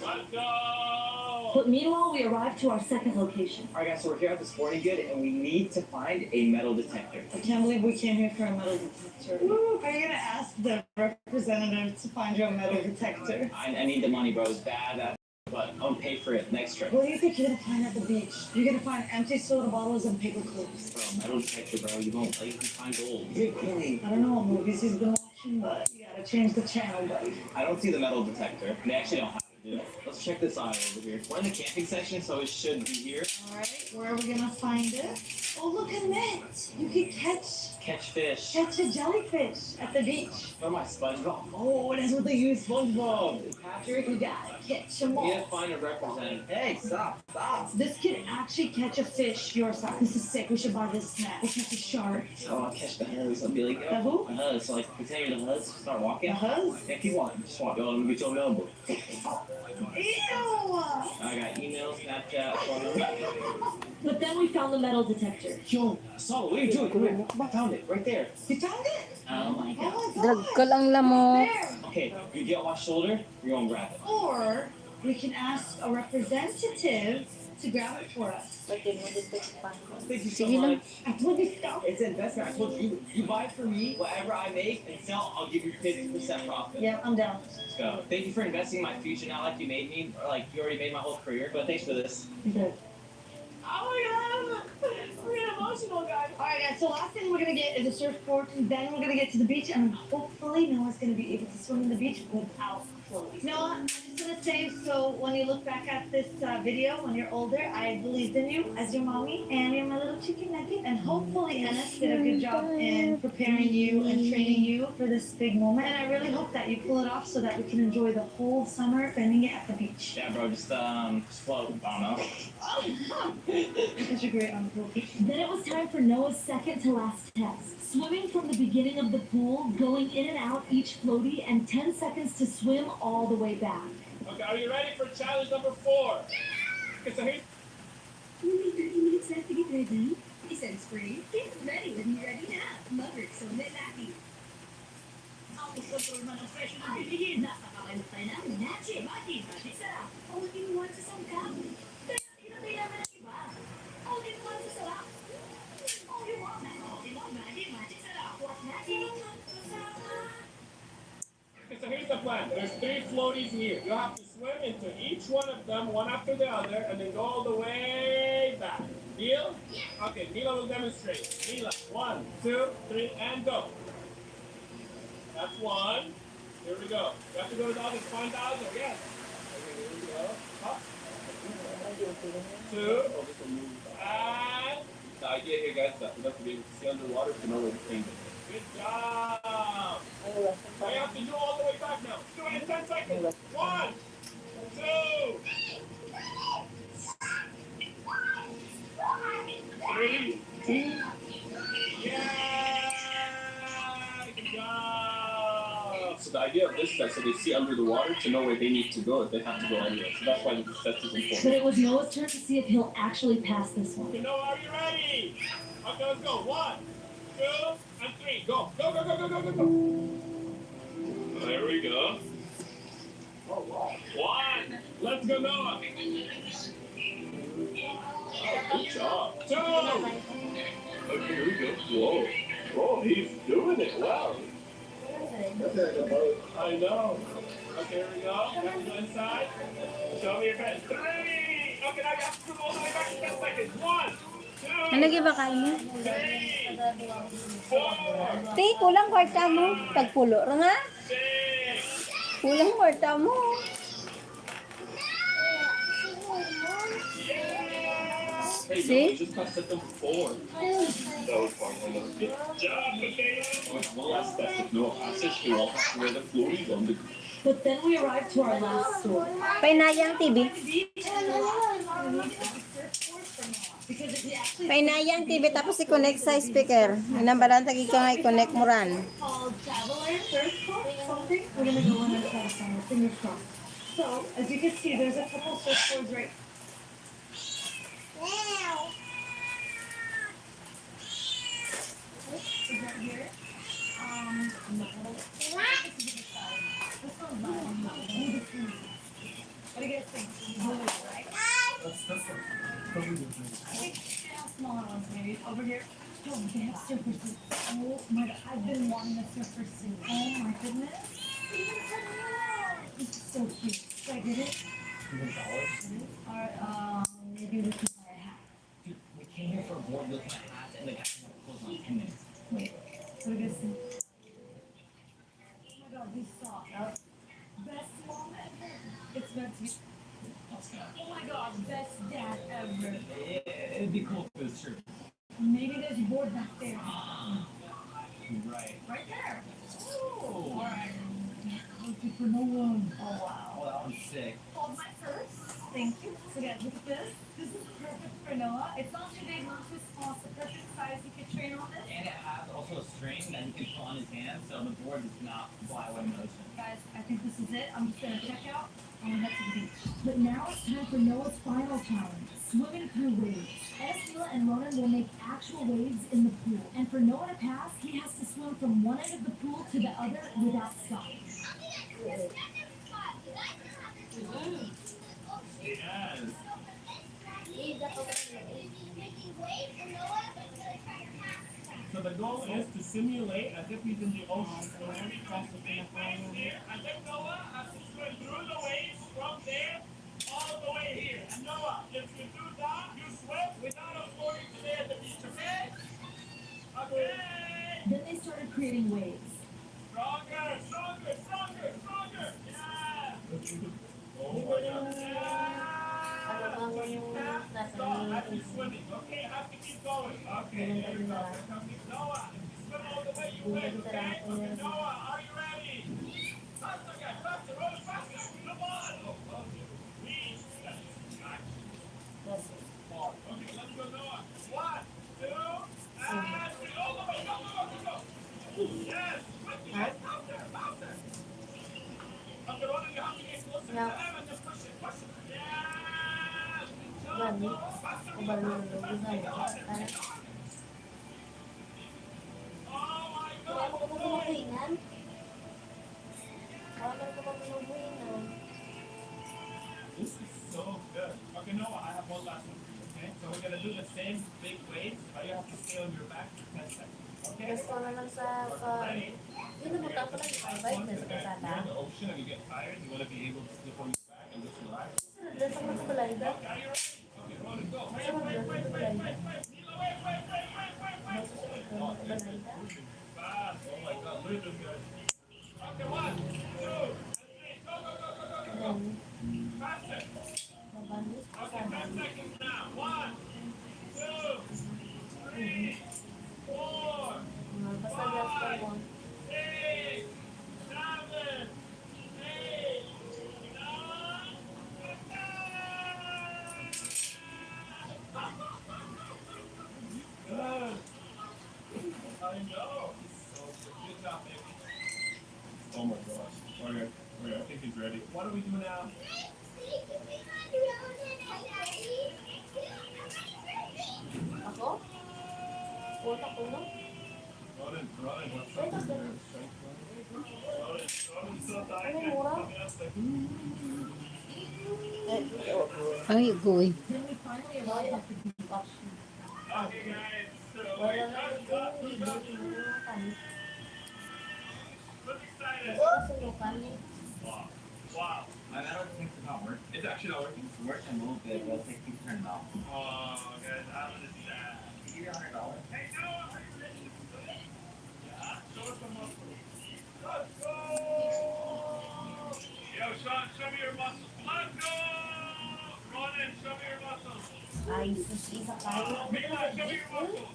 Let's go! But meanwhile, we arrived to our second location. Alright guys, so we're here at the Sporting Good and we need to find a metal detector. I can't believe we came here for a metal detector. Are you gonna ask the representative to find you a metal detector? I need the money, bro. It's bad, but I'll pay for it next trip. What do you think you're gonna find at the beach? You're gonna find empty soda bottles and paper clips. Bro, metal detector, bro. You won't like you can find gold. You're kidding. I don't know what movies he's been watching, but you gotta change the channel, buddy. I don't see the metal detector. They actually don't have to do it. Let's check this aisle over here. We're in the camping section, so it should be here. Alright, where are we gonna find it? Oh, look at that! You can Catch fish. Catch a jellyfish at the beach. For my SpongeBob. Oh, that's what they use SpongeBob. Patrick, you gotta catch them We all. need to find a representative. Hey, stop. This kid actually catch a fish your size. This is sick. We should buy this snack. We catch a shark. So I'll catch the huzz. I'll be like, The who? the huzz. So like, pretend you're the huzz. Start walking. The huzz? If you want, just walk. Yo, let me get your number. Ew! I got email, Snapchat, phone number. But then we found the metal detector. Yo, Saul, what are you doing? Come here. I found it right there. You found it? Oh my god. Oh my Drag god! ka lang lamok. There! Okay, you get on my shoulder, you're gonna grab it. Or we can ask a representative to grab it for us. Thank you so Sige lang. much. I told you so. It's an investment. I told you, you buy it for me, whatever I make and sell, I'll give you 50% profit. Yeah, I'm down. Let's go. Thank you for investing in my future, not like you made me, or like you already made my whole career, but thanks for this. Okay. Oh my god! We're getting emotional, guys. Alright guys, so last thing we're gonna get is a surfboard, and then we're gonna get to the beach, and hopefully Noah's gonna be able to swim in the beach without clothes. Noah, I'm just gonna say, so when you look back at this video, when you're older, I believed in you as your mommy, and you're my little chicken nugget, and hopefully Ennis did a good job in preparing you and training you for this big moment, and I really hope that you pull it off so that we can enjoy the whole summer spending it at the beach. Yeah, bro, just float. I don't know. Such a great uncle. Then it was time for Noah's second to last test. Swimming from the beginning of the pool, going in and out each floaty, and 10 seconds to swim all the way back. Okay, are you ready for challenge number 4? Okay, so here's Only 30 minutes left to get ready. He said it's free. Get ready when you're ready now. Maverick, so let that be. Ang control man ang presyo ng bilihin. Napakalimutan na. Nachi, mati, sarap. All in one sa sangkap. Kaya tinatay naman ang iba. All in one sa sarap. All in one. All in one, mati, sarap. What nachi? Okay, so here's the plan. There's 3 floaties here. You have to swim into each one of them, one after the other, and then go all the way back. Deal? Okay, Mila will demonstrate. Mila, 1, 2, 3, and go. That's 1. Here we go. You have to go to the other. Find the other. Yes. Okay, here we go. Up. 2. And the idea here, guys, is that we have to be able to see underwater to know where the thing is. Good job. So you have to do all the way back now. Do it in 10 seconds. 1, 2, 3, 2. Yeah! Good job. So the idea of this is that so they see under the water to know where they need to go if they have to go anywhere. So that's why this test is But important. it was Noah's turn to see if he'll actually pass this one. Okay, Noah, are you ready? Okay, let's go. 1, 2, and 3. Go. Go, go, go, go, go, go, go. There we go. 1. Let's go, Noah. Oh, good job. 2. Okay, here we go. Whoa. Oh, he's doing it. Wow. I know. Okay, here we go. Let's go inside. Show me your bed. 3. Okay, now you have to go all the way back to 10 seconds. 1, 2, Ano giba kain niya? 3, 4, Ti, kulang kwarta mo. Tagpulo ra nga. 6. Kulang kwarta mo. Hey, See? no, you just got set them 4. That was fun. Good job, Potato. One last step. No passage. We all have to wear the floaties on the But then we arrived to our last store. Painayang TV. Because if we actually Painayang TV tapos i-connect sa speaker. Inambalan tagi ka nga i-connect mo ran. called Traveler First Course something, we're gonna go on and try some, fingers crossed. So, as you can see, there's a couple surfboards right right here. I'm not gonna. This one's not. What do you guys think? Right? I think smaller ones maybe. Over here. Oh, they have surfer suits. Oh my god, I've been wanting a surfer suit. Oh my goodness. This is so cute. Should I get it? Or, maybe we can buy a hat. Dude, we came here for a board looking at hats, and the guy closed on 10 minutes. Wait, what do you guys think? Oh my god, these socks. Best mom ever. It's meant to be. Oh my god, best dad ever. It'd be cool if it was true. Maybe there's a board back there. Right. Right there. Oh, Alright. Looking for no one. Oh wow. oh, that one's sick. Hold my purse. Thank you. So guys, look at this. This is perfect for Noah. It's not too big, not too small. It's the perfect size. He can train on this. And it has also a string that he can put on his hand, so the board does not fly away in the ocean. Guys, I think this is it. I'm just gonna check out. I'm gonna head to the beach. But now it's time for Noah's final challenge. Swimming through waves. Esmila and Ronan will make actual waves in the pool. And for Noah to pass, he has to swim from one end of the pool to the other without stopping. Yes. So the goal is to simulate as if he's in the ocean. So when he comes to big waves here, and then Noah has to swim through the waves from there all the way here. And Noah, if you do that, you swim without us going to there at the beach, okay? Okay. Then they started creating waves. Stronger, stronger, stronger, stronger. Yeah. Oh my God. Yeah. Stop. Have to swimming. Okay, have to keep going. Okay, here we go. Here comes Noah. Swim all the way. You win. Okay. Okay, Noah, are you ready? Faster, guys. Faster. Roll faster. Come on. Oh, okay. Please. Okay, let's go, Noah. 1, 2, and 3. All the way. Go, go, go, go, go. Yes. Quickly, guys. Faster, faster. Okay, Ronan, you have to get closer to them and just push it. Push it. Yeah. Gani. Ubalulog na yun. Kaya mo kung mabuhingan. Kaya mo kung mabuhingan. This is so good. Okay, Noah, I have one last one. Okay, so we're gonna do the same big waves, but you have to stay on your back for 10 seconds. Okay? Gusto na lang sa... Ready? Yun na buta ko lang yung bike na sa kasada. You're in the ocean and you get tired, you want to be able to slip on your back and just relax. Doon sa mga kalayda. Are you ready? Okay, roll it, go. Sa mga kalayda. Fast. Oh my God, really good. Okay, 1, 2, and 3. Go, go, go, go, go, go, go. Faster. Okay, 10 seconds now. 1, 2, 3, 4, Basta gas ko mo. 6, 7, 8, 9. Good. I know. So good job, baby. Oh my gosh. Okay, I think he's ready. What do we do now? Ako? Puta ko no? Ronan, what's Wait, up? okay. Ronan's so Ano tired. yung mura? Ay, goy. Then we finally arrived at the beach. Okay, guys. So Wala na ito. Hindi ko na kami. Flip side Nasunukan eh. Wow. Wow. I don't think it's not working. It's actually not working. It's working a little bit, but it keeps turning off. Oh, guys, I want to do that. Give you $100. Hey, Noah, are you ready? Yeah. Show us some muscles. Let's go! Yo, Sean, show me your muscles. Let's go! Ronan, show me your muscles. Ay, isa tayo. Mila, show me your muscles.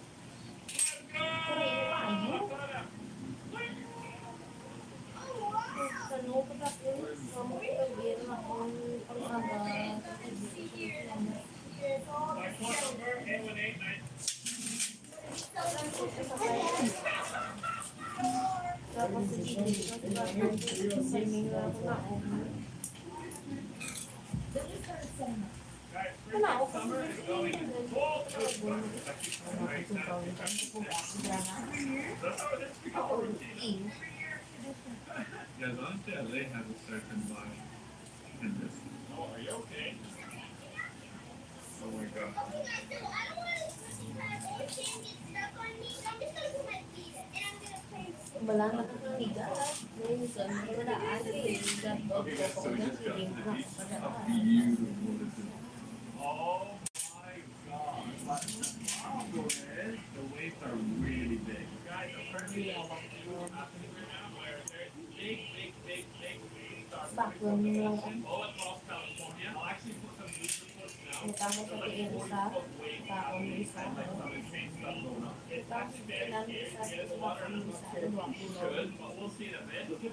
Let's go! Tara. Ano ko tapos kamu kagir na kung pag-aga. My phone number, 818-9. Tapos si Dito, diba? Swimming lang ako na ako. Guys, spring summer is going in full swing. Right now. That's how it is because we're team. Guys, honestly, LA has a certain vibe in this. Oh, are you okay? Oh my god. Wala na kang higas. Minsan, wala ate. Okay guys, so we just got to the beach. How beautiful this is. Oh my god. But the problem is, the waves are really big. Guys, apparently happening right now where there's big waves are coming from the ocean all across California. I'll actually put some news reports now. Tama sa tingin sa taong isa. And like some insane stuff going on. It's actually very Kailangan scary. sa There's a lot of taong isa. good, but we'll see in a bit. Okay,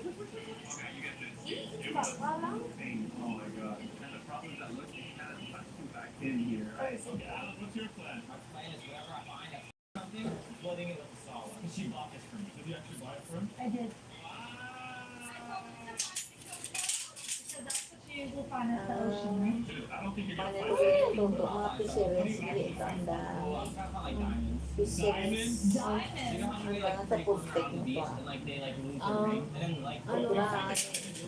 you get this. It was insane. Oh my god. And the problem is that look, you can't touch you back in here, right? Okay, Alan, what's your plan? My plan is whenever I find something, flooding it with salt. She bought this for me. Did you actually buy it for him? I did. Wow. So that's what you usually find at the ocean, right? Dude, I don't think you're gonna Manalo find it. ko mga fisheries dili tanda. Well, I'm trying to find like diamonds. Fisheries. You know how they like Sa pretty cool pulpit on the mo beach pa. and like they like lose their ring and then like Ano lang,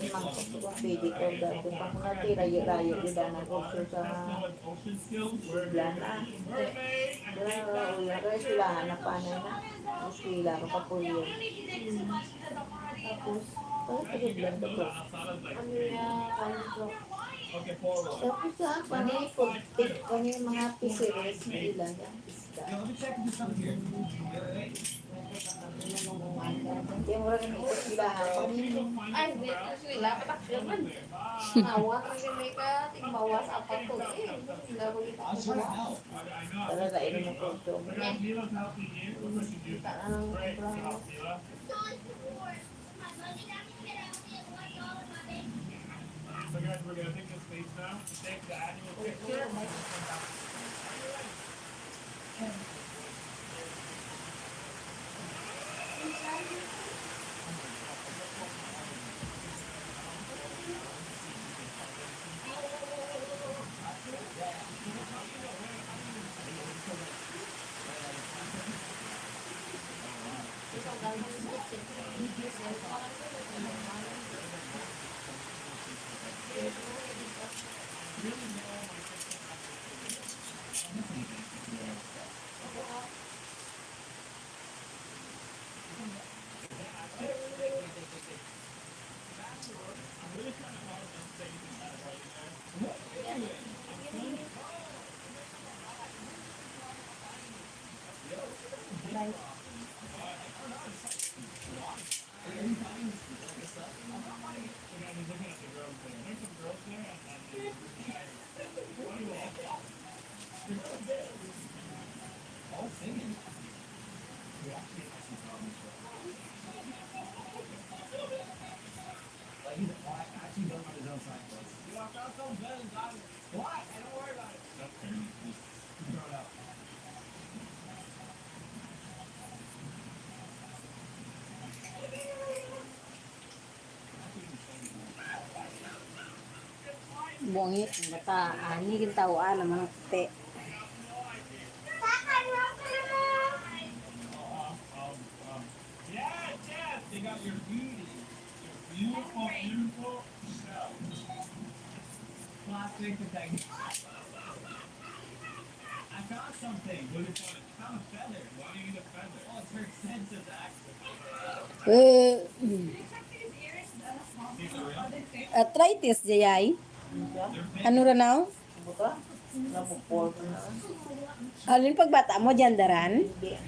mangkot ko pwede ko dati pa kung natirayo-rayo yun na also sa That's no ocean skills. Blana. Mermaid. Pero sila hanapanay na. Sila ko pa po yun. Tapos, pagkakagod lang ito ko. Ano yan? Kaya ko. Okay, forward. Tapos sa panay, pulpit ko yung mga fisheries na ilan yung isda. Yo, let me check this out here. The other day. Kaya mo rin ito sila hapon. Ay, hindi. Sila, patak naman. Nawa, kami ka, tingbawa sa apat ko. Eh, sila ko kita. I'll check it out. Talaga, ino mo po ito. Mila's helping you. Look what you do. Kita na lang Great. Good sobrang. job, Mila. So guys, we're gonna take this space now to take the annual picture. Bungit, bata, ani gintawan naman te. Yes, yes, they got your beauty. Your beautiful shell. Plastic protected. I found something. What is it? I found a feather. Why do you need a feather? Oh, it's very expensive, actually. Arthritis, jayay. Ano ra now? Buka? Napupol ko na. Alin pagbata mo, jandaran? Hindi.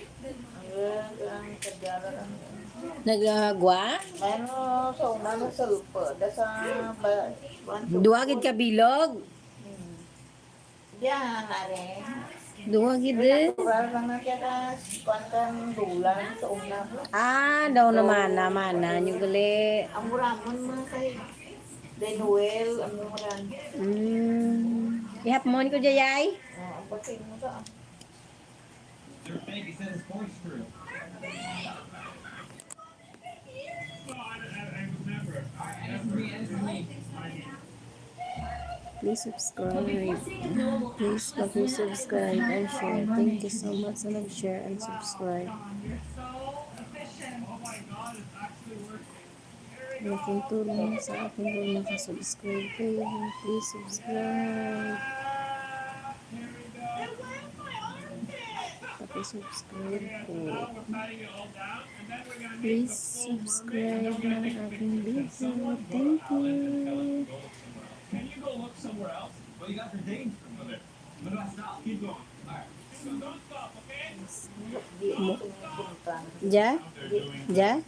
Ang kadyara lang. Nagagwa? Ano, sa una na sa lupa. Da sa Duwagid ka bilog? Diyan, are. Duwagid eh. Natural lang na kaya na kuantan dulan sa una. Daw na mana yung gali. Ang muramon mga kay Denuel, ang muran. Ihap mo ko jayay? Ang batin mo sa. Please subscribe. Please subscribe and share. Thank you so much sa nag-share and subscribe. Malaking tulong sa akin kung nakasubscribe kayo. Please subscribe. Subscribe po. Please subscribe ng aking video. Thank you. Can you go look somewhere else? Well, you got your danger over there. But don't stop. Keep going. All right. So don't stop, okay? Ja? Ja?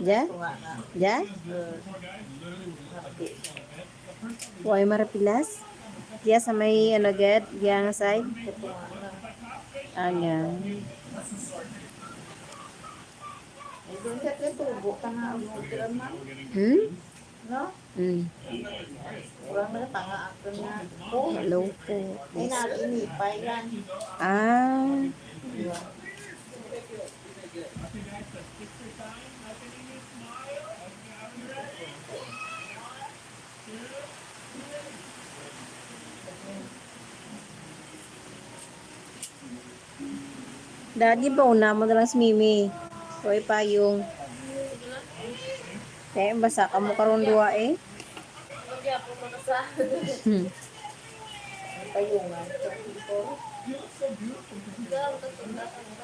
Ja? Ja? Huwag marapilas? Diya sa may ano agad? Diya nga side? Ayan. Doon sa tubo ka nga ang drama. No? Kurang na tanga ako na. Hello po. Ay nalinipay yan. Dagi ba una mo na lang si Mimi? Hoy payong. Basa ka mo karon duwa eh. Hindi ako makasa. Payungan sa tipo. Daw, tatunda ka na.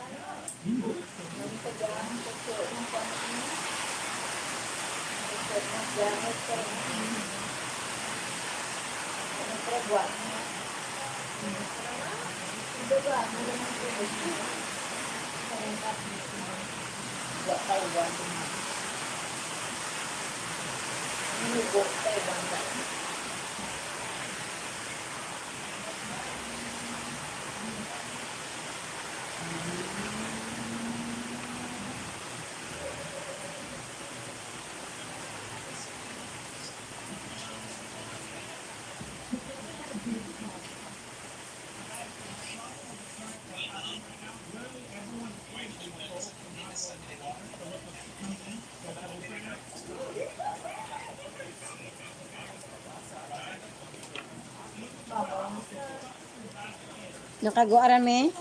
Nakaguaran me?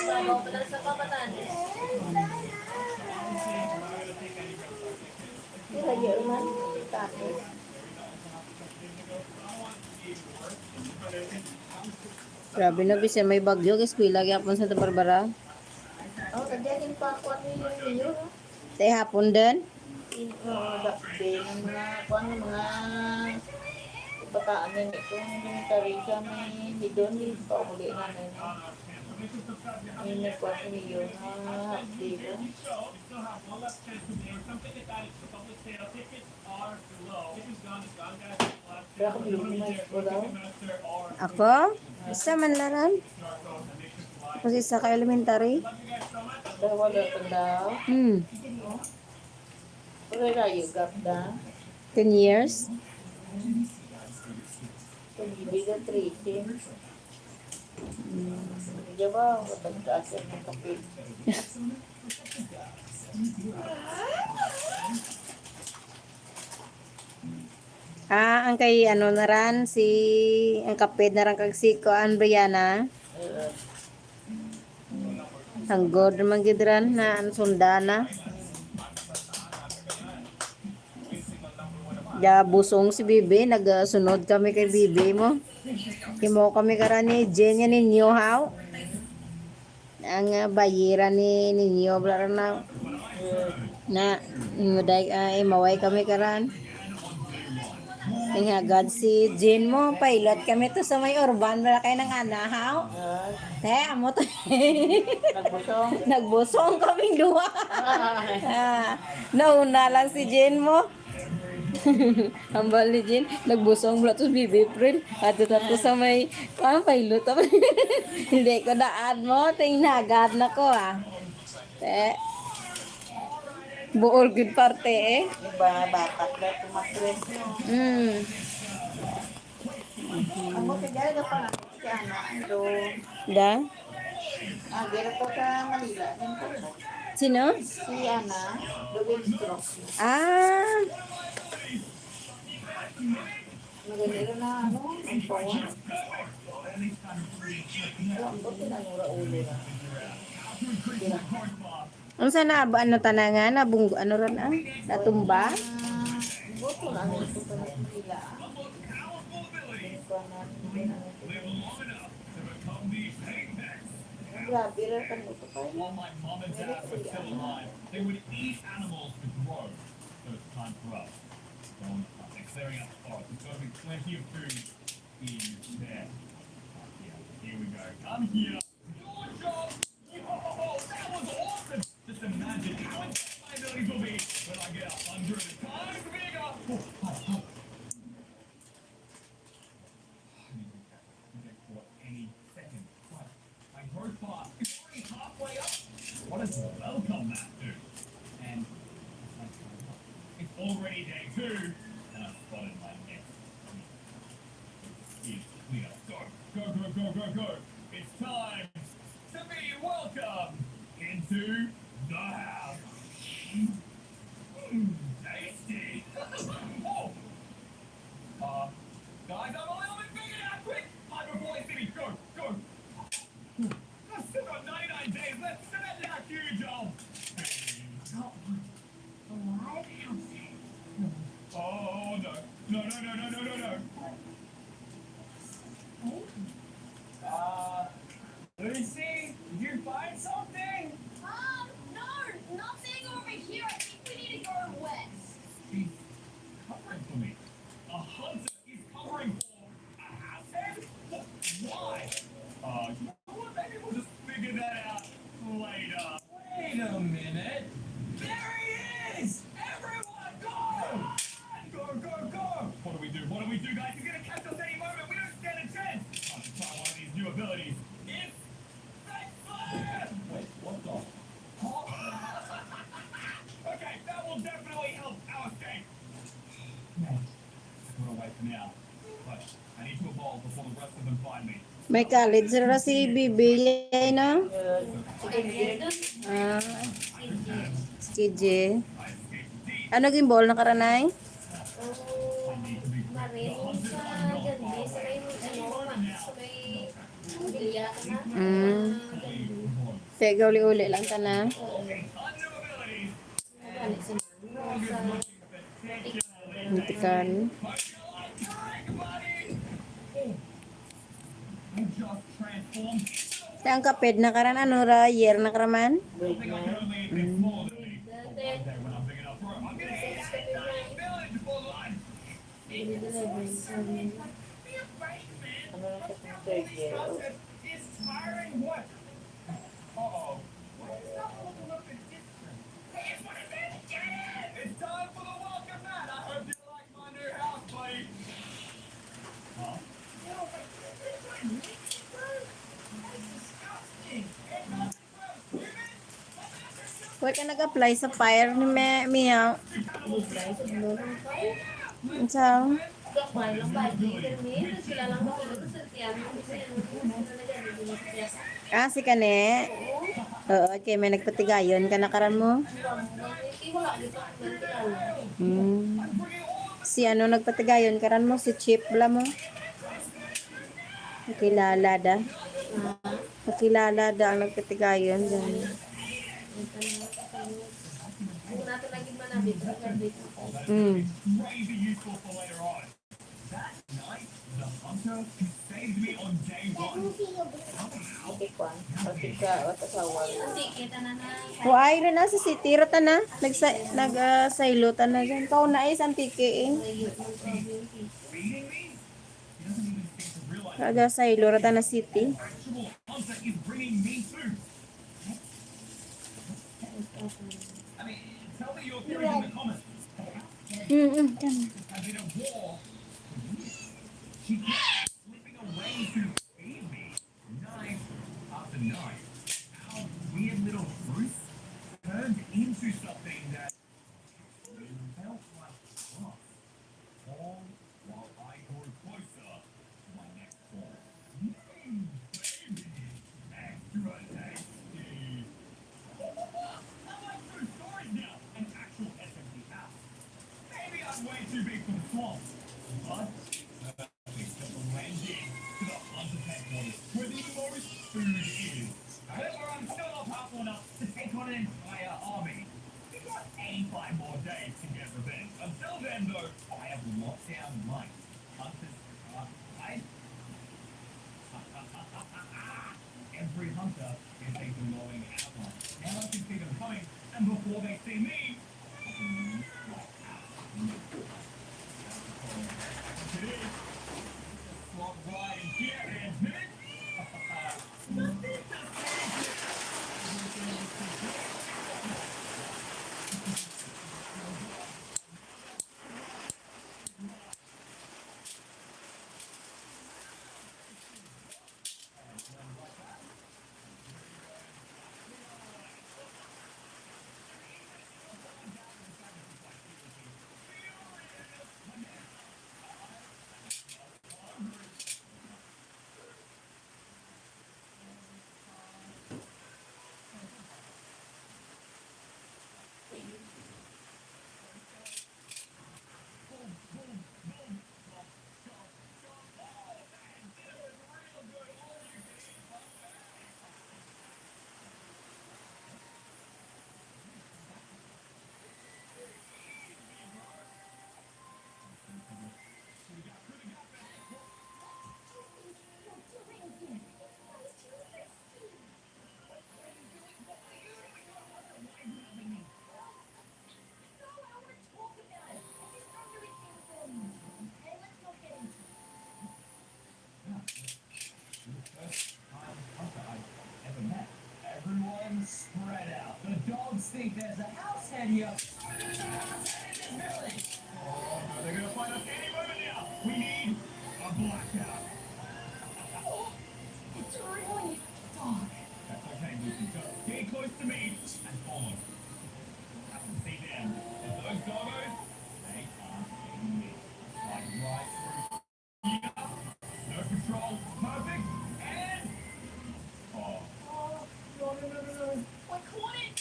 Ano pala sa kabataan? Kaya yun man. Tapos. Grabe na bisan may bagyo guys, kuya lagi hapon sa Barbara. Oh, kadyanin pa ako ano yung niyo. Tay hapon din. Dakbe ng mga kuan mga bataan na ito yung Teresa may hidon din pa uli na na yun. May nagkuhan niyo na hapdi ko. Kaya ko bilis ko daw. Ako? Isa man laran. Kasi isa ka elementary. Dahil wala ka daw. Pero rayo gap da. 10 years. Pag-ibig 13. Hindi ba? Matagtasan ng kapit. Ang kay ano naran si ang kapit naran kag si Koan Briana. Ang god man gidran na ang sundana. Ya busong si Bibi, nagsunod kami kay Bibi mo. Kimo kami karani Jenya ninyo haw. Ang bayira ni ninyo blara na nguday ay maway kami karan. Ingagad si Jean mo, pilot kami to sa may urban, wala kayo ng anahaw. Te, amo to. Nagbusong kaming duwa. Nauna lang si Jean mo. Hambal ni Jean, nagbusong mula to Bibi April. At ito sa may, pilot. Hindi ko daan mo, tinagad na ko Te. Buol good parte Iba batak na tumatwes na. Ang mo tigay ka pala si Ana. Ito. Da? Gira po sa Manila. Yan po. Sino? Si Ana. Double stroke. Ah, Magandang na ang pawa. Lambot na ulo na. unsa na ba ano tanangan na bung ano ron natumba? Buto na ano ito sa Manila. Grabe rin ka mo ito pa. While my mom and dad were still alive, they would eat animals to grow. So it's time for us. Going and clearing up the forest. There's got to be plenty of food in there. Yeah, here we go. I'm here. Your job. Oh, that was awesome. Just imagine how insane my abilities will be when I get 100 times bigger. For any second. But my growth path is already halfway up. What does welcome that do? And it's already day 2, and I've spotted my next. It's clear. Go, go, go, go, go, go. It's time to be welcome into the house. Tasty. Oh. Guys, I'm a little bit bigger now. Quick, Hyperboy City, go, go. I've still got 99 days left. Send that now, huge job. Oh no. No, no, no, no, no, no, no. Lucy, did you find something? No, nothing over here. I think we need to go west. She's covering for me. A hunter is covering for a half-head? Why? You know what? Maybe we'll just figure that out later. Wait a minute. There he is! Everyone, go! Go, go, go! What do we do? What do we do, guys? He's gonna catch us any moment. We don't stand a chance. Time to try one of these new abilities. It's Fire! Wait, what the? Okay, that will definitely help our escape. Man, I'm gonna wait for now. But I need to evolve before the rest of them find me. May college ra si Bibi no? Ah, si KJ. Ano gimbol na karanay? Marin sa gandi, sa may bilya ka na. Tega uli-uli lang ta na. Hintikan. Ang kaped na karan ano ra year na karaman? Huwag ka nag-apply sa fire ni Mia. Sao? Kapal lang ba? Termin, sila lang makilala sa tiyan. Si Kane. Oo, okay. May nagpatigayon ka na karan mo. Si ano nagpatigayon karan mo? Si Chip bala mo? Nakilala da. Nakilala da ang nagpatigayon dyan. That night, the hunter who saved me on day one. Sige ko. Pati ka, at asawa. Huwag rin na sa city. Rata na. Nag-saylo ta na dyan. Kau na is ang tiki eh. Feeding me? He doesn't even seem to realize Nag-saylo rata na city. the actual hunter is bringing me food. I mean, tell me your theories in the comments. I've been at war. She kept slipping away to feed me night after night. Our weird little truth turned into something that felt like trust. All while I grew closer to my next goal. Baby, extra tasty. I'm like two stories now. An actual SMT house. Maybe I'm way too big for the swamp. But it's just a landing to the hunter's headquarters where the most food is. However, I'm still not powerful enough to take on an entire army. We've got 85 more days to get revenge. Until then, though, I have locked down light. Hunters can't hide. Every hunter is a glowing outline. Now I can see them coming, and before they see me, I can move right out. It is. Slot right in here, and minute. Everyone spread out. The dogs think there's a house head here. Oh, they're gonna find us any moment now. We need a blackout. It's really dark. That's okay, Lucy. Just stay close to me and follow. I can see them. And those doggos, they can't see me. Like right through here. No control. Perfect. And... Oh. What, Conan?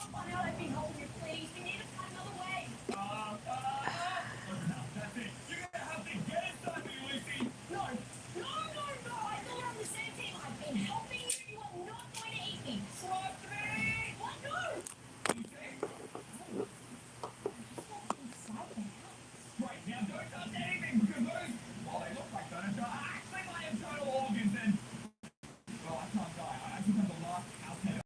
Come on out, I've been helping you, please. We need to find another way. Listen now, that's it. You're gonna have to get inside me, Lucy. No. I thought we were on the same team. I've been helping you. You are not going to eat me. Trust me. What? No. Lucy. Inside the house. Right, now don't touch anything because those, well, they look like furniture, are actually my internal organs and, well, I can't die. I think I'm the last outcast.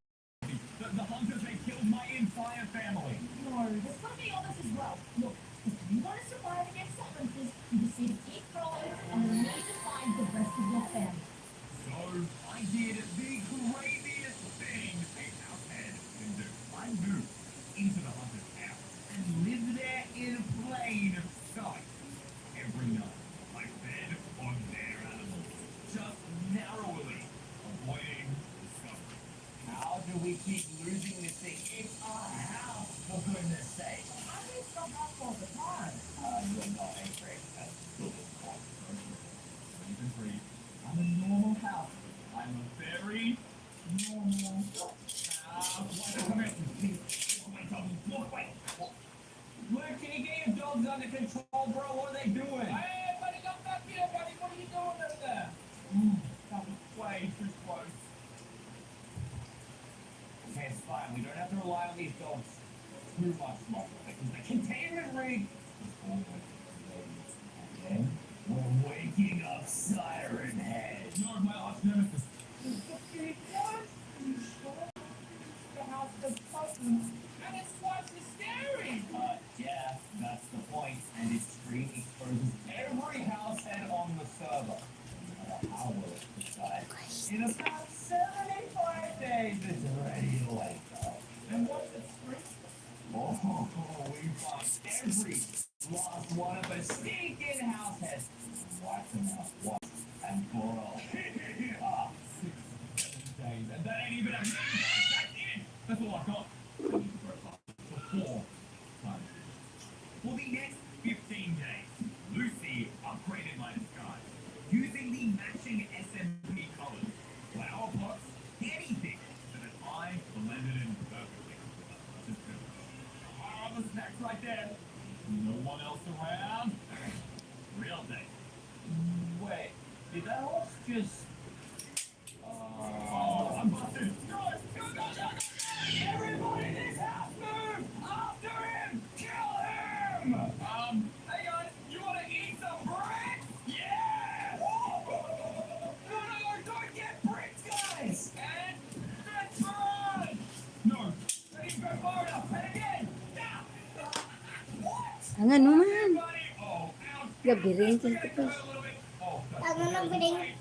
The hunters, they killed my entire family. No, there's going to be others as well. Look, if you want to survive against the hunters, you just need to keep growing and we need to find the rest of your family. So, I did the craziest thing a househead can do. I moved into the hunter's house and lived there in plain sight. Every night, I fed on their animals, just narrowly avoiding discovery. How do we keep losing this thing? It's our house, for goodness sake. I make stuff up all the time. You're not a great I'm a normal house. I'm a very normal house. Come here. Oh my God, look, wait. Luke, can you get your dogs under control, bro? What are they doing? Hey, buddy, come back here, buddy. What are you doing over there? That was way too close. Okay, it's fine. We don't have to rely on these dogs too much longer because the containment ring is always ready. And then Waking up Siren Head. You're my arch nemesis. The house is puzzling. And it's twice as scary. Yeah, that's the point. And its screen exposes every house head on the server. No matter how well it's precise. In about 75 days, it's ready to let go. And what's its screen? Oh, we found every last one of the stinking house heads. Wipe them out once and for all. 6 days, and that ain't even a minute. That's it. That's all I got. Before. For the next 15 days, Lucy upgraded my disguise using the matching SMP colors, flower pots, anything, so that I blended in perfectly. Just good. The snacks right there. No one else around. Real day. Wait, did that horse just? Oh, I'm busted. Go! Everybody in this house, move! After him! Kill him! Hey guys, you wanna eat some bricks? Yeah! No, don't get bricks, guys! And let's run! No, they didn't go far enough. And again! Now! What? Ang ano man. Everybody! Oh, ouch! Gabi rin. We're gonna go a little bit. Oh, that's Ano na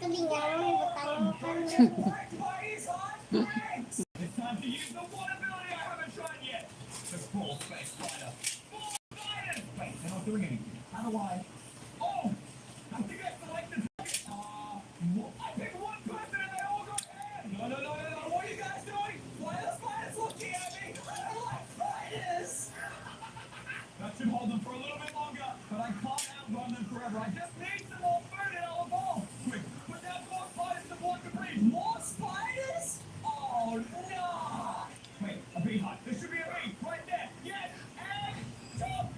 kalingaw, ibutang mo pa Bricks, buddies, hot bricks! It's time to use the one ability I haven't tried yet. The full space spider. Full spiders! Wait, they're not doing anything. How do I? Oh! I think I selected. I picked one person and they all got air. No. What are you guys doing? Why are the spiders looking at me? I don't like spiders. That should hold them for a little bit longer, but I can't outrun them forever. I just need some more food and I'll evolve. Quick, put down more spiders to block the breeze. More spiders? Oh no! Wait, a beehive. There should be a bee right there. Yes, and jump!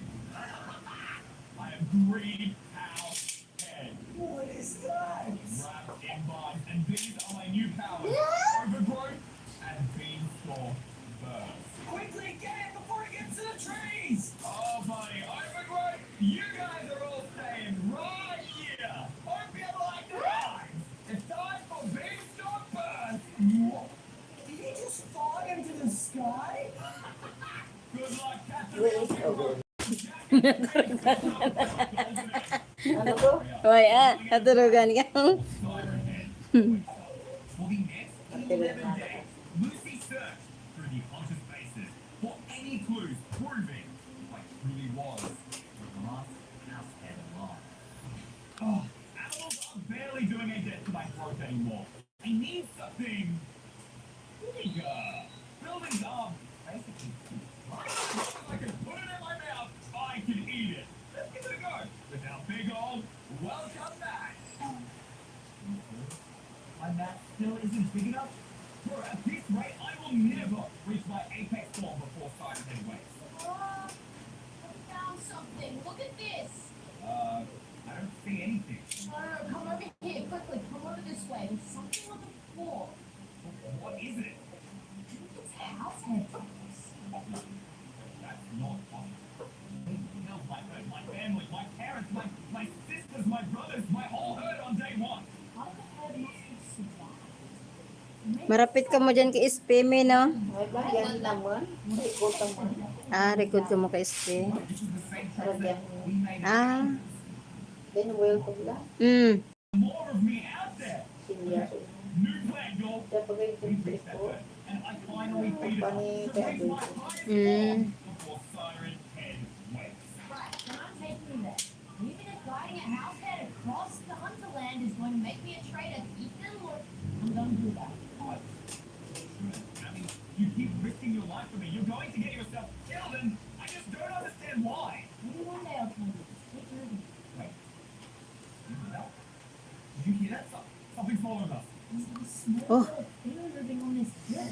I am greenhouse head. What is that? Wrapped in bugs, and these are my new powers: overgrowth and beanstalk burst. Quickly get it before it gets to the trees! Oh, buddy, overgrowth, you guys are all staying right here. Hope you like the rhymes. It's time for beanstalk burst. What? Did he just fly into the sky? Good luck, Captain. Ano ko? Hoy, naturugan ka. For the next 11 days, Lucy searched through the haunted spaces for any clues proving I truly was the last house head alive. Oh, animals are barely doing a death to my throat anymore. I need something bigger. Buildings are basically if I can put it in my mouth, I can eat it. Let's give it a go. With our big old welcome back. My mouth still isn't big enough? Bro, at this rate, I will never reach my apex form before Siren Head waits. I found something. Look at this. I don't see anything. No, come over here quickly. Come over this way. There's something on the floor. What is it? It's house head. That's not possible. No, my family, my parents, my sisters, my brothers, my whole herd on day one. How the hell must have survived? Marapit ka mo dyan kay SPM, no? May bagyan naman. Ikot naman. Record ka mo kay SPM. This is the same Pero process yan. we made. Then welcome lang. More of me out there. Silya. New plan, y'all. Kaya pag We yung reached that ko, bird, and I finally beat it Funny up to kaya reach my highest Mm. form before Siren Head waits. Right, then I'm taking you there. Even if guiding a house head across the Hunterland is going to make me a traitor to eat them, or I'm going to do that. I mean, you keep risking your life for me. You're going to get yourself killed, and I just don't understand why. Maybe one day I'll tell you. Take care of me. Wait. You hear that? Did you hear that? Something's following us. There's a small Oh. little thing living on this hill.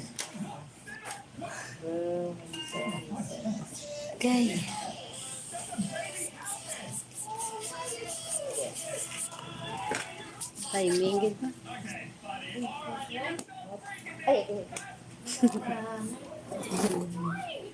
Okay. Timing, gid ba? Okay, buddy. All right, you can stop freaking ay, me. ay. Hey,